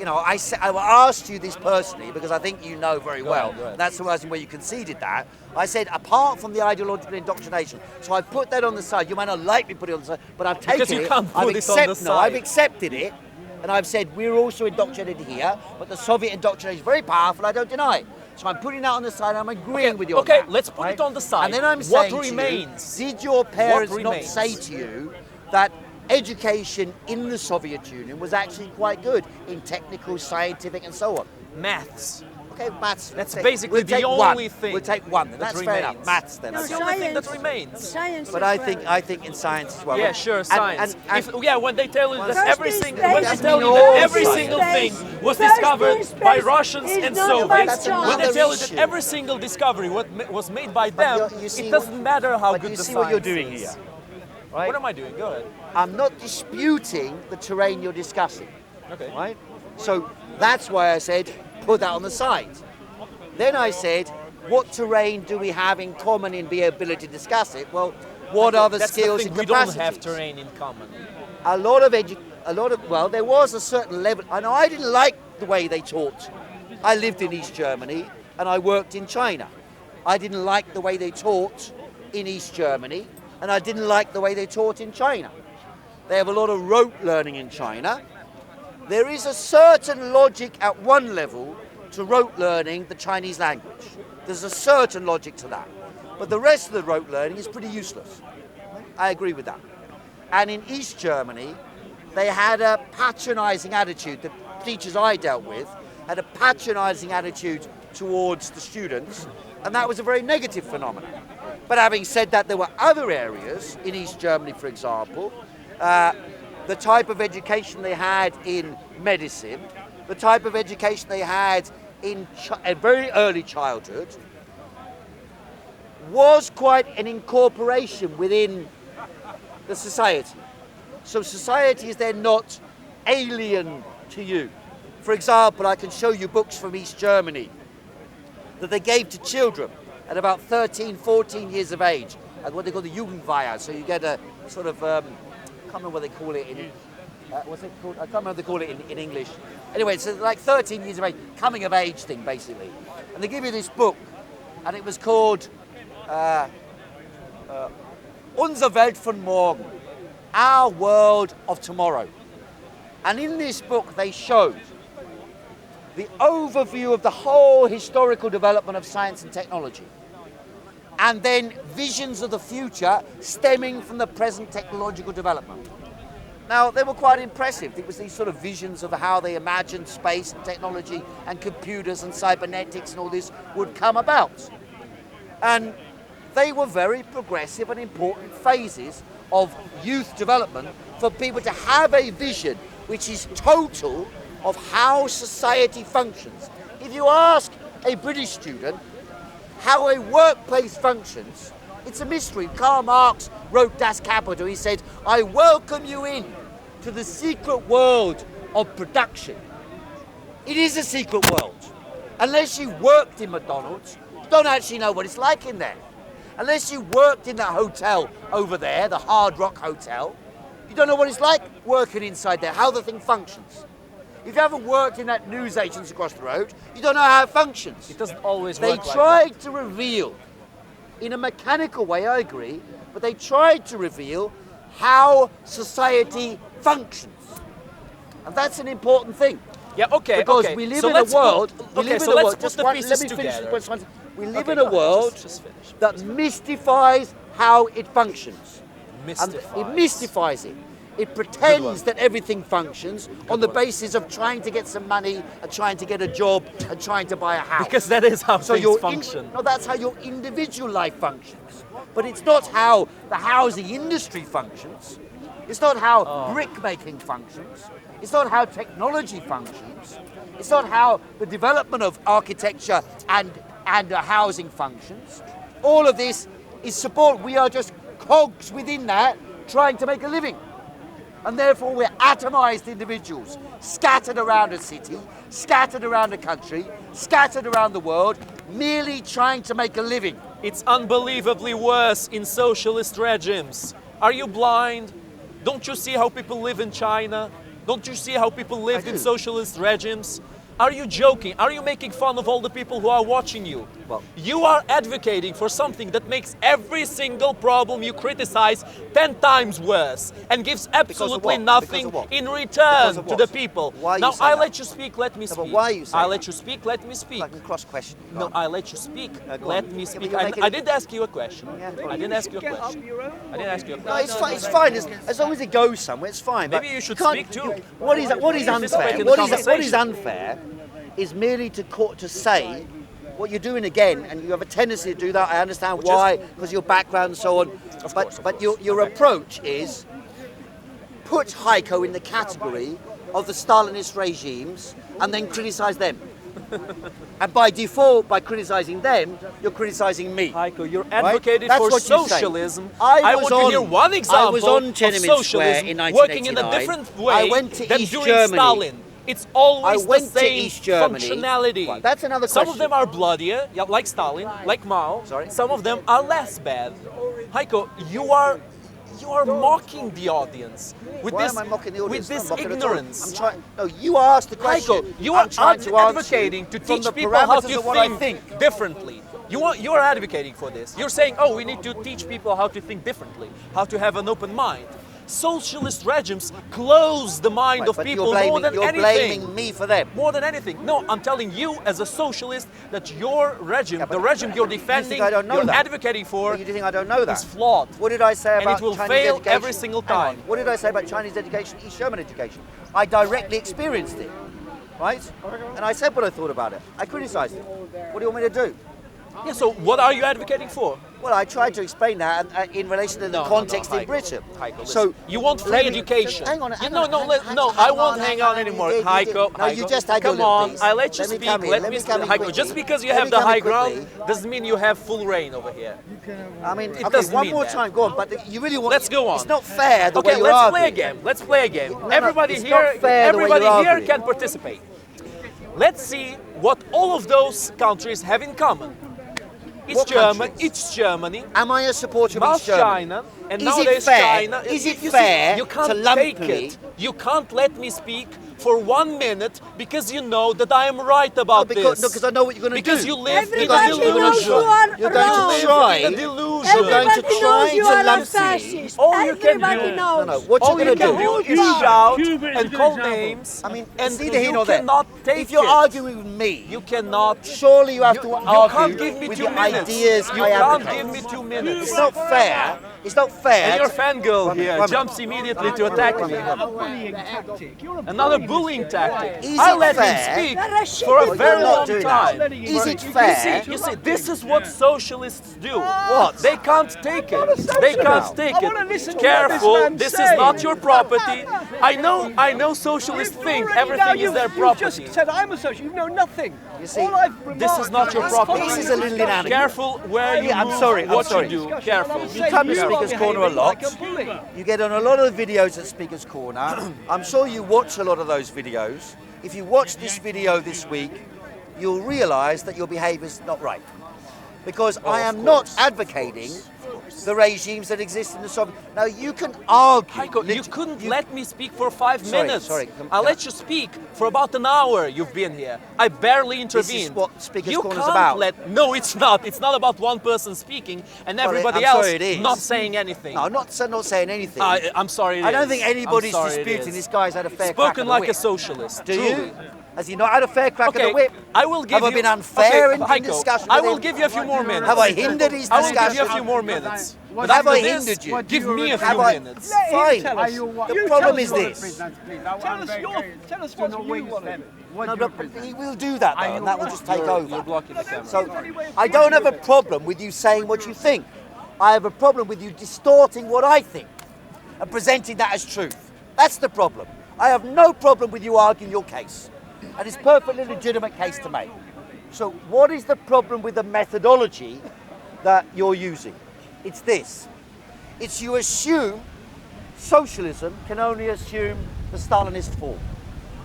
S2: you know, I asked you this personally because I think you know very well.
S4: go ahead.
S2: That's the reason where you conceded that. I said, apart from the ideological indoctrination, so I put that on the side. You might not like me putting it on the side, but I've taken
S4: Because you
S2: it.
S4: can't put it on the
S2: No, I've
S4: side.
S2: accepted it, and I've said we're also indoctrinated here, but the Soviet indoctrination is very powerful. I don't deny it. So I'm putting that on the side. I'm agreeing with you.
S4: okay,
S2: on that,
S4: let's put it on the side.
S2: And then I'm
S4: What
S2: saying to you,
S4: remains?
S2: did your parents not
S4: remains?
S2: say to you that education in the Soviet Union was actually quite good in technical, scientific, and so on?
S4: Maths.
S2: Okay, maths.
S4: That's
S2: we'll
S4: basically
S2: take
S4: the
S2: one.
S4: only thing
S2: We'll take one. Then.
S4: that
S2: That's fair enough.
S4: remains.
S2: Maths then.
S4: That's
S2: okay.
S4: the only thing that remains.
S7: Science
S2: But
S7: as
S2: I
S7: well.
S2: think in science as well.
S4: Yeah,
S2: But-
S4: sure,
S2: and-
S4: science. When they tell you that
S7: First
S4: every
S7: in
S4: single,
S7: space
S4: when they
S2: doesn't
S4: tell
S2: mean
S4: you that
S2: all
S4: every
S2: science.
S4: single thing was
S7: First
S4: discovered
S7: in space
S4: by Russians
S7: is
S4: and
S7: not
S4: Soviets,
S7: about
S2: That's
S4: when they
S2: another
S4: tell you that
S2: issue.
S4: every single discovery was made by them,
S2: you see
S4: it doesn't matter how
S2: but
S4: good
S2: you
S4: the
S2: see
S4: science
S2: what you're doing
S4: is.
S2: here, right?
S4: What am I doing? Go ahead.
S2: I'm not disputing the terrain you're discussing.
S4: Okay.
S2: Right? So that's why I said put that on the side. Then I said, what terrain do we have in common in the ability to discuss it? Well, what are the
S4: That's
S2: skills
S4: the thing,
S2: and
S4: we don't
S2: capacities?
S4: have terrain in common.
S2: Well, there was a certain level. I know I didn't like the way they taught. I lived in East Germany and I worked in China. I didn't like the way they taught in East Germany and I didn't like the way they taught in China. They have a lot of rote learning in China. There is a certain logic at one level to rote learning the Chinese language. There's a certain logic to that. But the rest of the rote learning is pretty useless. I agree with that. And in East Germany, they had a patronizing attitude. The teachers I dealt with had a patronizing attitude towards the students, and that was a very negative phenomenon. But having said that, there were other areas in East Germany, for example, the type of education they had in medicine, the type of education they had in a very early childhood, was quite an incorporation within the society. So society is then not alien to you. For example, I can show you books from East Germany that they gave to children at about 13, 14 years of age, at what they call the Jugendweihe. So you get a sort of, I can't remember what they call it in, what's it called? I can't remember what they call it in English. Anyway, it's like 13 years of age, coming of age thing, basically. And they give you this book, and it was called Unsere Welt von Morgen, Our World of Tomorrow. And in this book, they showed the overview of the whole historical development of science and technology, and then visions of the future stemming from the present technological development. Now, they were quite impressive. It was these sort of visions of how they imagined space and technology and computers and cybernetics and all this would come about. And they were very progressive and important phases of youth development for people to have a vision which is total of how society functions. If you ask a British student how a workplace functions, it's a mystery. Karl Marx wrote Das Kapital. He said, I welcome you in to the secret world of production. It is a secret world. Unless you worked in McDonald's, you don't actually know what it's like in there. Unless you worked in that hotel over there, the Hard Rock Hotel, you don't know what it's like working inside there, how the thing functions. If you haven't worked in that news agency across the road, you don't know how it functions.
S4: It doesn't always
S2: They
S4: work like
S2: tried to reveal, in a mechanical way, I agree, but they tried to reveal how society functions. And that's an important thing.
S4: Yeah, okay,
S2: Because
S4: okay.
S2: we live
S4: So
S2: in a
S4: let's
S2: world,
S4: put,
S2: we
S4: okay,
S2: live
S4: so
S2: in a
S4: let's
S2: world,
S4: put
S2: just
S4: the
S2: one,
S4: pieces
S2: let me finish
S4: together.
S2: this one. We live
S4: Okay,
S2: in a
S4: go ahead,
S2: world
S4: just finish.
S2: that mystifies how it functions. And
S4: Mystifies.
S2: it mystifies it. It pretends that everything functions on the basis of trying to get some money and trying to get a job and trying to buy a house.
S4: Because that is how
S2: So
S4: things function.
S2: No, that's how your individual life functions. But it's not how the housing industry functions. It's not how brick making functions. It's not how technology functions. It's not how the development of architecture and housing functions. All of this is support. We are just cogs within that trying to make a living. And therefore we're atomized individuals, scattered around a city, scattered around a country, scattered around the world, merely trying to make a living.
S4: It's unbelievably worse in socialist regimes. Are you blind? Don't you see how people live in China? Don't you see how people live in socialist regimes? Are you joking? Are you making fun of all the people who are watching you?
S2: Well,
S4: you are advocating for something that makes every single problem you criticize 10 times worse and gives absolutely nothing in return to the people. Now I let you speak, let me speak.
S2: But why are you saying
S4: I let you speak, let me speak.
S2: I can cross question.
S4: No, I let you speak. Let me speak.
S2: but
S4: I didn't ask you a question.
S2: Yeah,
S4: I didn't ask you a question. I didn't ask you a
S2: No,
S4: question.
S2: it's fine. It's fine as long as it goes somewhere. It's fine.
S4: Maybe
S2: but
S4: you should
S2: can't-
S4: speak too.
S2: What is unfair?
S4: Participate in the
S2: What is
S4: conversation.
S2: unfair is merely to say what you're doing again, and you have a tendency to do that. I understand why, because of your background and so on. But your approach is put Heiko in the category of the Stalinist regimes and then criticize them. And by default, by criticizing them, you're criticizing me.
S4: Heiko, you're advocating
S2: That's
S4: for
S2: what you say.
S4: socialism.
S2: I
S4: want
S2: was
S4: to
S2: on-
S4: hear one example
S2: I was on
S4: of
S2: Tiananmen Square
S4: socialism
S2: in
S4: working in a
S2: 1989.
S4: different way
S2: I went to
S4: than
S2: East
S4: during
S2: Germany.
S4: Stalin. It's always
S2: I went
S4: the
S2: to
S4: same
S2: East Germany.
S4: functionality.
S2: Right, that's another
S4: Some of
S2: question.
S4: them are bloodier, yeah, like Stalin, like Mao.
S2: Sorry?
S4: Some of them are less bad. Heiko, you are mocking the audience with
S2: Why
S4: this,
S2: am I mocking the audience?
S4: with this
S2: I'm not mocking at all.
S4: ignorance.
S2: I'm trying. No, you asked the question.
S4: Heiko, you are
S2: I'm trying to answer
S4: advocating to
S2: from
S4: teach
S2: the
S4: people how
S2: parameters
S4: to
S2: of what I
S4: think differently. You are advocating for this. You're saying, oh, we need to teach people how to think differently, how to have an open mind. Socialist regimes close the mind of
S2: But
S4: people more than
S2: you're
S4: anything.
S2: blaming me for them.
S4: More than anything. No, I'm telling you as a socialist that your regime, the regime you're defending,
S2: I don't know
S4: you're
S2: that?
S4: advocating for,
S2: You think I don't know that?
S4: is flawed.
S2: What did I say
S4: And
S2: about
S4: it will
S2: Chinese
S4: fail
S2: education?
S4: every single
S2: Hang on.
S4: time.
S2: What did I say about Chinese education, East German education? I directly experienced it, right? And I said what I thought about it. I criticised it. What do you want me to do?
S4: Yeah, so what are you advocating for?
S2: Well, I tried to explain that in relation to the context in
S4: Heiko.
S2: Britain.
S4: Heiko,
S2: So
S4: listen. You want free
S2: let me-
S4: education.
S2: Hang on,
S4: You-
S2: hang
S4: no,
S2: on,
S4: no,
S2: hang-
S4: let-
S2: hang-
S4: no,
S2: hang
S4: I
S2: on,
S4: won't
S2: hang
S4: hang
S2: on,
S4: on
S2: you
S4: anymore.
S2: did, you
S4: Heiko,
S2: did. No, you just had your
S4: come
S2: little
S4: on.
S2: piece.
S4: I let you
S2: Let me
S4: speak.
S2: come in,
S4: Let
S2: let
S4: me
S2: me come in
S4: Heiko,
S2: quickly.
S4: just because you
S2: Let
S4: have
S2: me
S4: the
S2: come in
S4: high ground
S2: quickly.
S4: doesn't mean you have full reign over here.
S2: I mean,
S4: It
S2: okay,
S4: doesn't
S2: one
S4: mean
S2: more
S4: that.
S2: time, go on. But you really want.
S4: Let's go on.
S2: It's not fair the way
S4: Okay,
S2: you're
S4: let's play a
S2: arguing.
S4: game. Let's play a game.
S2: no,
S4: Everybody
S2: it's
S4: here,
S2: not fair the way
S4: everybody
S2: you're
S4: here
S2: arguing.
S4: can participate. Let's see what all of those countries have in common.
S2: What countries?
S4: It's Germany,
S2: Am I a supporter of
S4: Mao
S2: East Germany?
S4: China, and
S2: Is
S4: now
S2: it
S4: there's
S2: fair?
S4: China.
S2: Is it
S4: You see,
S2: fair
S4: you can't
S2: to lump
S4: take
S2: me?
S4: it. You can't let me speak for 1 minute because you know that I am right about
S2: because,
S4: this.
S2: No, because I know what you're going to do.
S4: Because you live in a
S7: Everybody
S4: delusion.
S7: knows you are
S2: You're going
S7: wrong.
S2: to try.
S4: In a delusion.
S2: You're going to
S7: Everybody
S2: try
S7: knows you
S2: to
S7: are a
S2: lump me.
S7: fascist.
S4: All you can
S7: Everybody
S4: do-
S7: knows.
S2: No, what
S4: All
S2: you're
S4: you
S2: going
S4: can
S2: to
S4: do
S2: do
S4: is
S7: Cuba.
S4: shout
S3: Cuba is a
S4: and
S3: good
S4: call
S3: example.
S4: names,
S2: I mean,
S4: and
S2: it's neither here
S4: you
S2: nor there.
S4: cannot take
S2: If you're
S4: it.
S2: arguing with me,
S4: You cannot.
S2: surely you have to
S4: You
S2: argue
S4: can't give me
S2: with
S4: 2
S2: the
S4: minutes.
S2: ideas
S4: You
S2: I
S4: can't
S2: advocate.
S4: give me 2 minutes.
S2: It's not fair. It's not fair.
S4: And your fangirl
S2: One minute,
S4: here
S2: one minute.
S4: jumps immediately to attack me.
S6: Bullying tactic. You're a
S4: Another
S6: bullying
S4: bullying tactic.
S2: Is
S4: I
S2: it
S4: let
S2: fair?
S4: him speak
S7: You're a shit
S4: for a
S7: bully.
S4: very
S2: You're not
S4: long
S2: doing
S4: time.
S2: that. Is it
S4: You
S2: fair?
S4: see, this is what socialists do.
S2: What?
S4: They can't take it. They can't take
S6: I wanna
S4: it.
S6: listen to what this
S4: Careful,
S6: man's
S4: this is
S6: saying.
S4: not your property. I know socialists think everything is their
S6: You've
S4: property.
S6: just said I'm a socialist. You know nothing.
S2: You see,
S6: All I've
S4: This is not your
S6: remarked
S4: property.
S2: This is a little inadequate.
S4: Careful where you
S2: I'm
S4: move,
S2: sorry, I'm
S4: what
S2: sorry.
S4: you do. Careful.
S2: You come to Speaker's Corner a lot.
S6: Like a bully.
S2: You get on a lot of videos at Speaker's Corner. I'm sure you watch a lot of those videos. If you watch this video this week, you'll realise that your behaviour's not right. Because I am not advocating the regimes that exist in the Soviet. Now you can argue.
S4: Heiko, you couldn't let me speak for 5
S2: Sorry,
S4: minutes.
S2: sorry,
S4: I let you speak for about an hour. You've been here. I barely intervened.
S2: This is what Speaker's
S4: you
S2: Corner's
S4: can't
S2: about.
S4: No, it's not. It's not about one person speaking and
S2: Well,
S4: everybody
S2: I'm
S4: else
S2: sorry, it is.
S4: not saying anything.
S2: No, I'm not saying anything.
S4: I'm sorry. It
S2: I don't
S4: is.
S2: think
S4: I'm
S2: anybody's
S4: sorry, it
S2: disputing
S4: is.
S2: this guy's had a fair crack
S4: Spoken
S2: at the
S4: like a
S2: whip.
S4: socialist.
S2: Do
S4: truly.
S2: you? Has he not had a fair crack at
S4: Okay,
S2: the whip?
S4: I will give
S2: Have I
S4: you.
S2: been unfair
S4: okay,
S2: in
S4: Heiko,
S2: discussion
S4: I
S2: with
S4: will
S2: him?
S4: give you a few more minutes.
S2: Have I hindered his
S4: I will give you a
S2: discussion?
S4: few more minutes.
S6: What
S2: Have
S6: do
S2: I
S6: you-
S2: hindered you?
S6: what do
S4: Give
S6: you
S4: me a
S6: regret?
S4: few
S2: Have I-
S4: minutes.
S6: Let him
S2: Fine.
S6: tell
S2: Are
S6: us.
S2: you
S6: You
S2: The
S6: tell
S2: problem
S6: us
S2: is
S6: what
S2: this.
S6: the present, please.
S7: Tell us what you want to do.
S6: What
S2: No,
S6: do you
S2: but
S6: present?
S2: we'll do that though,
S6: Are
S2: and
S6: you
S2: that will
S6: right?
S2: just take
S4: You're
S2: over.
S4: blocking the camera.
S2: So I don't have a problem with you saying what you think. I have a problem with you distorting what I think and presenting that as truth. That's the problem. I have no problem with you arguing your case. And it's a perfectly legitimate case to make. So what is the problem with the methodology that you're using? It's this. It's you assume socialism can only assume the Stalinist form.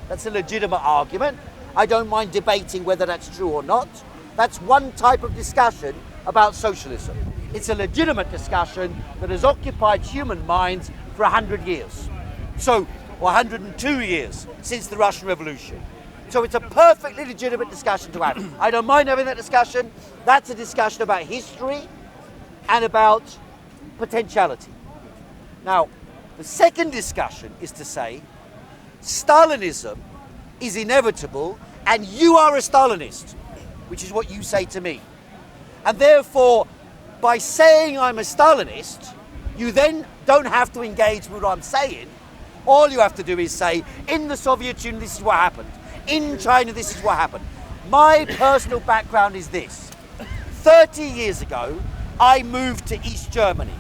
S2: That's a legitimate argument. I don't mind debating whether that's true or not. That's one type of discussion about socialism. It's a legitimate discussion that has occupied human minds for 100 years. So, or 102 years since the Russian Revolution. So it's a perfectly legitimate discussion to have. I don't mind having that discussion. That's a discussion about history and about potentiality. Now, the second discussion is to say Stalinism is inevitable and you are a Stalinist, which is what you say to me. And therefore, by saying I'm a Stalinist, you then don't have to engage with what I'm saying. All you have to do is say, in the Soviet Union, this is what happened. In China, this is what happened. My personal background is this. 30 years ago, I moved to East Germany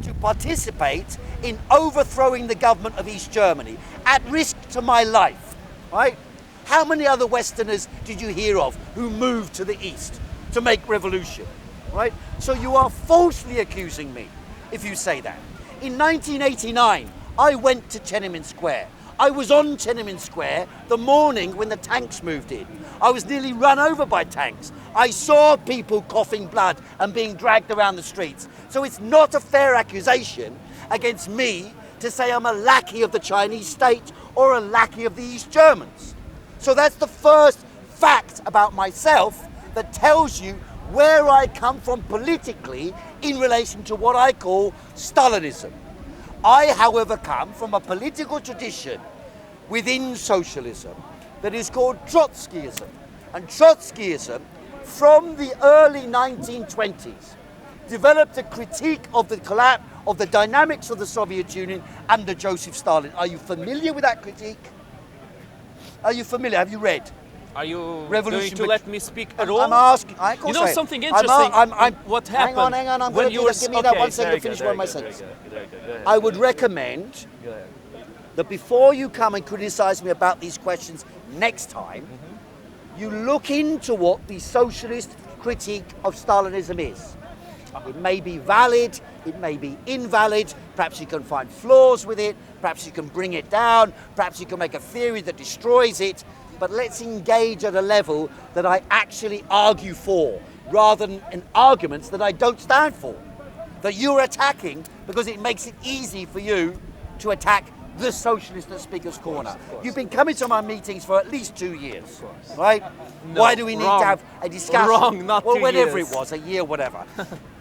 S2: to participate in overthrowing the government of East Germany at risk to my life, right? How many other Westerners did you hear of who moved to the East to make revolution, right? So you are falsely accusing me if you say that. In 1989, I went to Tiananmen Square. I was on Tiananmen Square the morning when the tanks moved in. I was nearly run over by tanks. I saw people coughing blood and being dragged around the streets. So it's not a fair accusation against me to say I'm a lackey of the Chinese state or a lackey of the East Germans. So that's the first fact about myself that tells you where I come from politically in relation to what I call Stalinism. I, however, come from a political tradition within socialism that is called Trotskyism. And Trotskyism, from the early 1920s, developed a critique of the collapse of the dynamics of the Soviet Union under Joseph Stalin. Are you familiar with that critique? Are you familiar? Have you read?
S4: Are you
S2: Revolution
S4: going to let me speak at all?
S2: I'm asking. Of course
S4: You know
S2: I am.
S4: something interesting? What happened?
S2: Hang on. I'm
S4: when
S2: going
S4: you were
S2: to give me that 1 second
S4: very
S2: to finish
S4: good,
S2: one of my
S4: very good,
S2: sentences.
S4: very good, very good.
S2: I would recommend that before you come and criticize me about these questions next time, you look into what the socialist critique of Stalinism is. It may be valid, it may be invalid, perhaps you can find flaws with it, perhaps you can bring it down, perhaps you can make a theory that destroys it, but let's engage at a level that I actually argue for, rather than in arguments that I don't stand for, that you're attacking because it makes it easy for you to attack the socialist at Speaker's Corner. You've been coming to my meetings for at least 2 years, right?
S4: No,
S2: Why do we need
S4: wrong.
S2: to have a discussion?
S4: Wrong, not
S2: well,
S4: 2
S2: whenever
S4: years.
S2: it was, a year, whatever.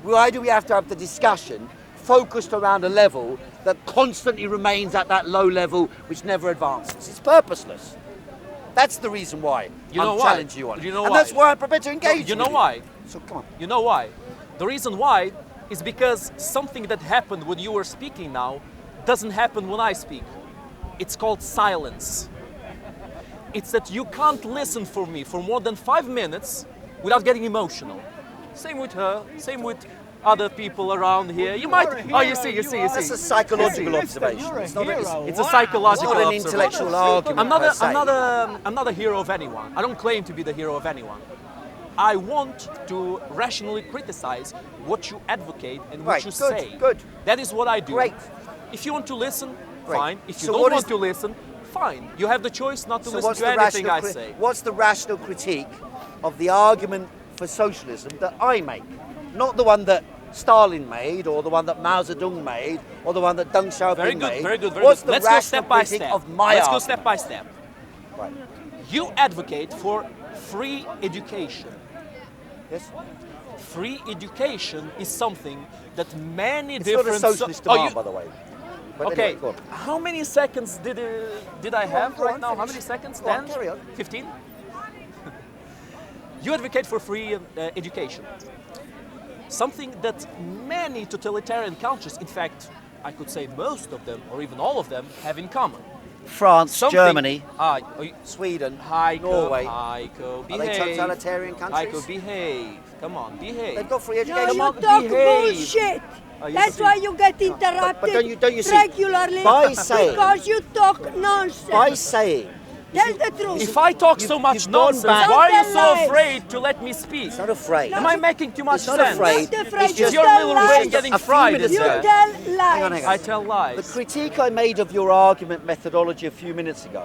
S2: Why do we have to have the discussion focused around a level that constantly remains at that low level which never advances? It's purposeless. That's the reason why
S4: You know
S2: I'm
S4: why?
S2: challenging you on it.
S4: You know
S2: and
S4: why?
S2: that's why I'm prepared to engage
S4: You know
S2: with
S4: why?
S2: So come on.
S4: You know why? The reason why is because something that happened when you were speaking now doesn't happen when I speak. It's called silence. It's that you can't listen for me for more than 5 minutes without getting emotional. Same with her, same with other people around here. You might. Oh, you see.
S2: That's a psychological
S6: Listen,
S2: observation.
S6: you're a
S2: It's not a,
S6: hero.
S4: It's a
S6: Wow.
S4: psychological
S2: It's not an
S4: observation.
S2: intellectual argument.
S4: I'm not a hero of anyone. I don't claim to be the hero of anyone. I want to rationally criticize what you advocate and what
S2: Right,
S4: you
S2: good,
S4: say.
S2: good.
S4: That is what I do.
S2: Great.
S4: If you want to listen,
S2: Great.
S4: fine. If you
S2: So
S4: don't
S2: what
S4: want
S2: is-
S4: to listen, fine. You have the choice not to
S2: So
S4: listen
S2: what's
S4: to
S2: the
S4: anything
S2: rational
S4: I
S2: cri-
S4: say.
S2: What's the rational critique of the argument for socialism that I make? Not the one that Stalin made, or the one that Mao Zedong made, or the one that Deng Xiaoping
S4: Very good,
S2: made.
S4: very good, very
S2: What's
S4: good.
S2: the
S4: Let's go
S2: rational
S4: step by
S2: critique
S4: step.
S2: of my
S4: Let's go
S2: argument?
S4: step by step.
S2: Right.
S4: You advocate for free education.
S2: Yes.
S4: Free education is something that many
S2: It's
S4: different.
S2: not a socialist
S4: Oh,
S2: demand,
S4: you-
S2: by the way. But
S4: Okay,
S2: anyway, go on.
S4: how many seconds did I have
S2: go
S4: right
S2: on,
S4: now? How
S2: finish.
S4: many seconds?
S2: Go on,
S4: 10?
S2: carry on.
S4: 15? You advocate for free education. something that many totalitarian countries, in fact, I could say most of them, or even all of them, have in common.
S2: France,
S4: Something-
S2: Germany,
S4: Ah,
S2: Sweden,
S4: Heiko,
S2: Norway.
S4: Heiko,
S2: Are
S4: behave.
S2: they totalitarian countries?
S4: Heiko, behave. Come on, behave.
S2: They've got free
S8: No,
S2: education.
S8: you
S4: on,
S8: talk
S4: behave.
S8: bullshit.
S4: you
S8: That's
S4: see-
S8: why you get interrupted
S2: don't you see,
S8: regularly
S2: by saying-
S8: because you talk nonsense.
S2: By saying,
S8: Tell the truth.
S4: If I talk so much
S2: you've gone
S4: nonsense,
S2: back-
S4: why are you
S8: Don't
S4: so
S8: tell lies.
S4: afraid to let me speak?
S2: it's not afraid.
S4: Am I making too much
S2: It's not
S4: sense?
S2: afraid.
S8: Not afraid.
S2: It's
S8: You
S2: just
S4: your
S8: tell
S4: little
S8: lies.
S4: brain getting
S2: A few
S4: fried,
S2: minutes
S4: isn't
S8: You
S4: it?
S2: ago.
S8: tell
S2: Hang
S8: lies.
S2: on, hang
S4: I
S2: on.
S4: tell
S2: The
S4: lies.
S2: critique I made of your argument methodology a few minutes ago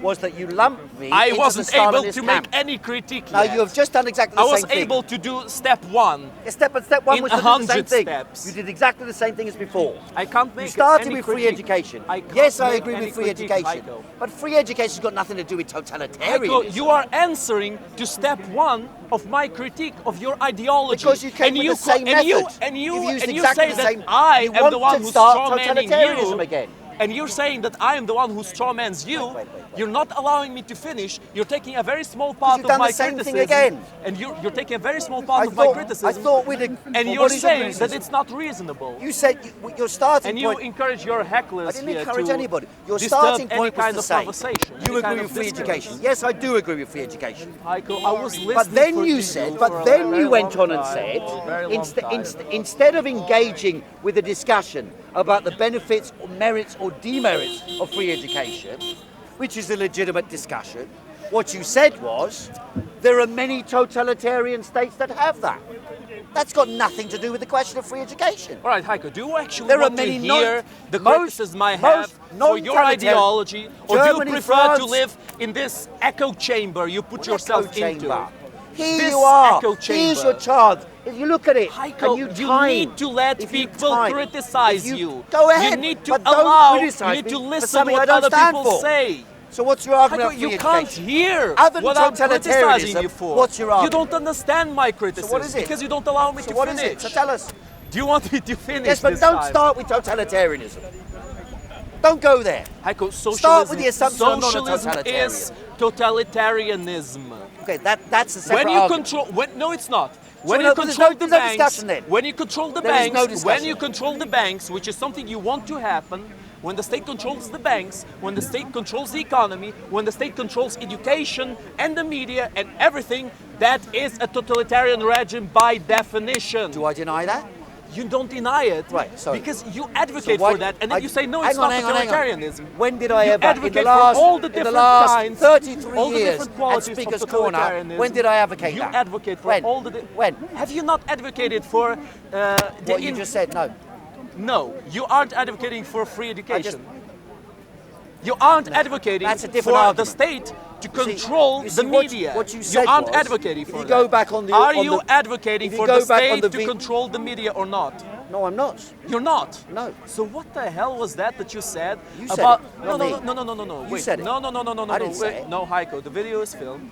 S2: was that you lumped me
S4: I
S2: into
S4: wasn't
S2: the
S4: able
S2: Stalinist
S4: to
S2: camp.
S4: make any critique
S2: Now
S4: yet.
S2: you have just done exactly the
S4: I
S2: same
S4: was
S2: thing.
S4: able to do step one.
S2: Step one
S4: in
S2: was to do the same
S4: 100
S2: thing.
S4: steps.
S2: You did exactly the same thing as before.
S4: I can't make
S2: You started
S4: any
S2: with free
S4: critique.
S2: education.
S4: I can't
S2: Yes, I
S4: make
S2: agree
S4: any
S2: with free
S4: critique,
S2: education.
S4: Heiko.
S2: But free education's got nothing to do with totalitarianism.
S4: Heiko, you are answering to step one of my critique of your ideology.
S2: Because you came
S4: and
S2: with
S4: you
S2: the same
S4: and you
S2: method.
S4: and you
S2: You've used
S4: and you
S2: exactly
S4: say
S2: the
S4: that
S2: same-
S4: I
S2: you
S4: am
S2: want
S4: the one
S2: to
S4: who's
S2: start
S4: strawmanning
S2: totalitarianism
S4: you.
S2: again.
S4: And you're saying that I am the one who strawmans you.
S2: Wait.
S4: You're not allowing me to finish. You're taking a very small part
S2: you've
S4: of
S2: done
S4: my
S2: the same thing
S4: criticism.
S2: again.
S4: And you're taking a very small part
S2: I
S4: of my
S2: thought
S4: criticism.
S2: we'd
S4: and
S2: well,
S4: you're
S2: what is your
S4: saying that
S2: criticism?
S4: it's not reasonable.
S2: You said your starting
S4: And you
S2: point.
S4: encourage your hecklers
S2: I didn't
S4: here
S2: encourage
S4: to
S2: anybody. Your
S4: disturb
S2: starting
S4: any
S2: point was
S4: kind
S2: to
S4: of
S2: say
S4: conversation.
S2: you
S4: any kind
S2: agree
S4: of
S2: with free
S4: discourse.
S2: education. Yes, I do agree with free education.
S4: Heiko, I was listening
S2: But then
S4: for
S2: you
S4: you
S2: said,
S4: for a
S2: but then
S4: very
S2: you went
S4: long
S2: on and
S4: time,
S2: said,
S4: for a very long time.
S2: instead of engaging with a discussion about the benefits or merits or demerits of free education, which is a legitimate discussion, what you said was, there are many totalitarian states that have that. That's got nothing to do with the question of free education.
S4: All right, Heiko, do you actually
S2: There are
S4: want to
S2: many
S4: hear the
S2: most
S4: criticism I have for your
S2: non-totalitarian-
S4: ideology, or do you
S2: Germany,
S4: prefer
S2: France-
S4: to live in this echo chamber you put
S2: Echo
S4: yourself
S2: chamber.
S4: into?
S2: Here
S4: This
S2: you are.
S4: echo
S2: Here's
S4: chamber.
S2: your chance. If you look at it,
S4: Heiko,
S2: and
S4: you
S2: time,
S4: need to let
S2: if you
S4: people
S2: time,
S4: criticize
S2: if
S4: you.
S2: Go ahead.
S4: You need to
S2: but don't
S4: allow, you
S2: criticize
S4: need
S2: me
S4: to
S2: for
S4: listen
S2: something
S4: what
S2: I don't
S4: other
S2: stand
S4: people
S2: for.
S4: say.
S2: So what's your argument
S4: Heiko,
S2: for free
S4: you can't
S2: education?
S4: hear
S2: Other than
S4: what I'm criticizing
S2: totalitarianism,
S4: you for.
S2: what's your
S4: You
S2: argument?
S4: don't understand my criticism
S2: what is it?
S4: because you don't allow me
S2: So
S4: to
S2: what is
S4: finish.
S2: it? So tell us.
S4: Do you want me to finish
S2: Yes, but
S4: this
S2: don't
S4: time?
S2: start with totalitarianism. Don't go there.
S4: Heiko, socialism,
S2: Start with the assumption of
S4: socialism
S2: non-totalitarian.
S4: is totalitarianism.
S2: Okay, that's a separate
S4: When you
S2: argument.
S4: control, no, it's not. When
S2: no,
S4: you
S2: there's
S4: control
S2: no-
S4: the
S2: there's no
S4: banks,
S2: discussion then.
S4: when you control the
S2: There is
S4: banks,
S2: no
S4: when
S2: discussion.
S4: you control the banks, which is something you want to happen, when the state controls the banks, when the state controls the economy, when the state controls education and the media and everything, that is a totalitarian regime by definition.
S2: Do I deny that?
S4: You don't deny it,
S2: Right, sorry.
S4: because you advocate
S2: So why-
S4: for that, and then
S2: I-
S4: you say no,
S2: hang
S4: it's
S2: on,
S4: not
S2: hang on, hang on.
S4: totalitarianism.
S2: When did I
S4: You
S2: ever, in
S4: advocate
S2: the
S4: for
S2: last,
S4: all the
S2: in the
S4: different
S2: last
S4: kinds,
S2: 33
S4: all the
S2: years
S4: different
S2: at
S4: qualities of
S2: Speaker's Corner,
S4: totalitarianism.
S2: when did I advocate
S4: You
S2: that?
S4: advocate for
S2: When?
S4: all the.
S2: When?
S4: Have you not advocated for the?
S2: What you just said, no.
S4: No, you aren't advocating for free education. You aren't advocating
S2: That's a
S4: for
S2: different
S4: the
S2: argument.
S4: state to
S2: You see-
S4: control
S2: you
S4: the
S2: see, what
S4: media.
S2: what you said
S4: aren't
S2: was,
S4: advocating
S2: if
S4: for
S2: you
S4: that.
S2: go back on the-
S4: Are
S2: on
S4: you
S2: the-
S4: advocating
S2: if you
S4: for
S2: go
S4: the
S2: back on
S4: state
S2: the
S4: to
S2: vi-
S4: control the media or not?
S2: No, I'm not.
S4: You're not.
S2: No.
S4: So what the hell was that you said
S2: You said
S4: about?
S2: it,
S4: no,
S2: not
S4: no,
S2: me.
S4: no, no, no, no, no.
S2: You
S4: Wait.
S2: said it.
S4: No, no, no, no, no, no.
S2: I didn't
S4: no.
S2: say
S4: Wait.
S2: it.
S4: No, Heiko. The video is filmed,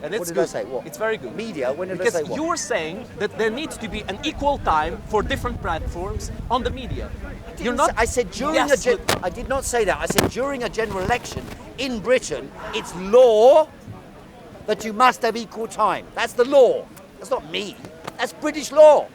S4: and it's
S2: What did
S4: good.
S2: I say? What?
S4: It's very good.
S2: Media? When did I
S4: because
S2: say what?
S4: you were saying that there needs to be an equal time for different platforms on the media. You're not.
S2: I said during
S4: Yes,
S2: I did not say that. I said during a general election in Britain, it's law that you must have equal time. That's the law. That's not me. That's British law.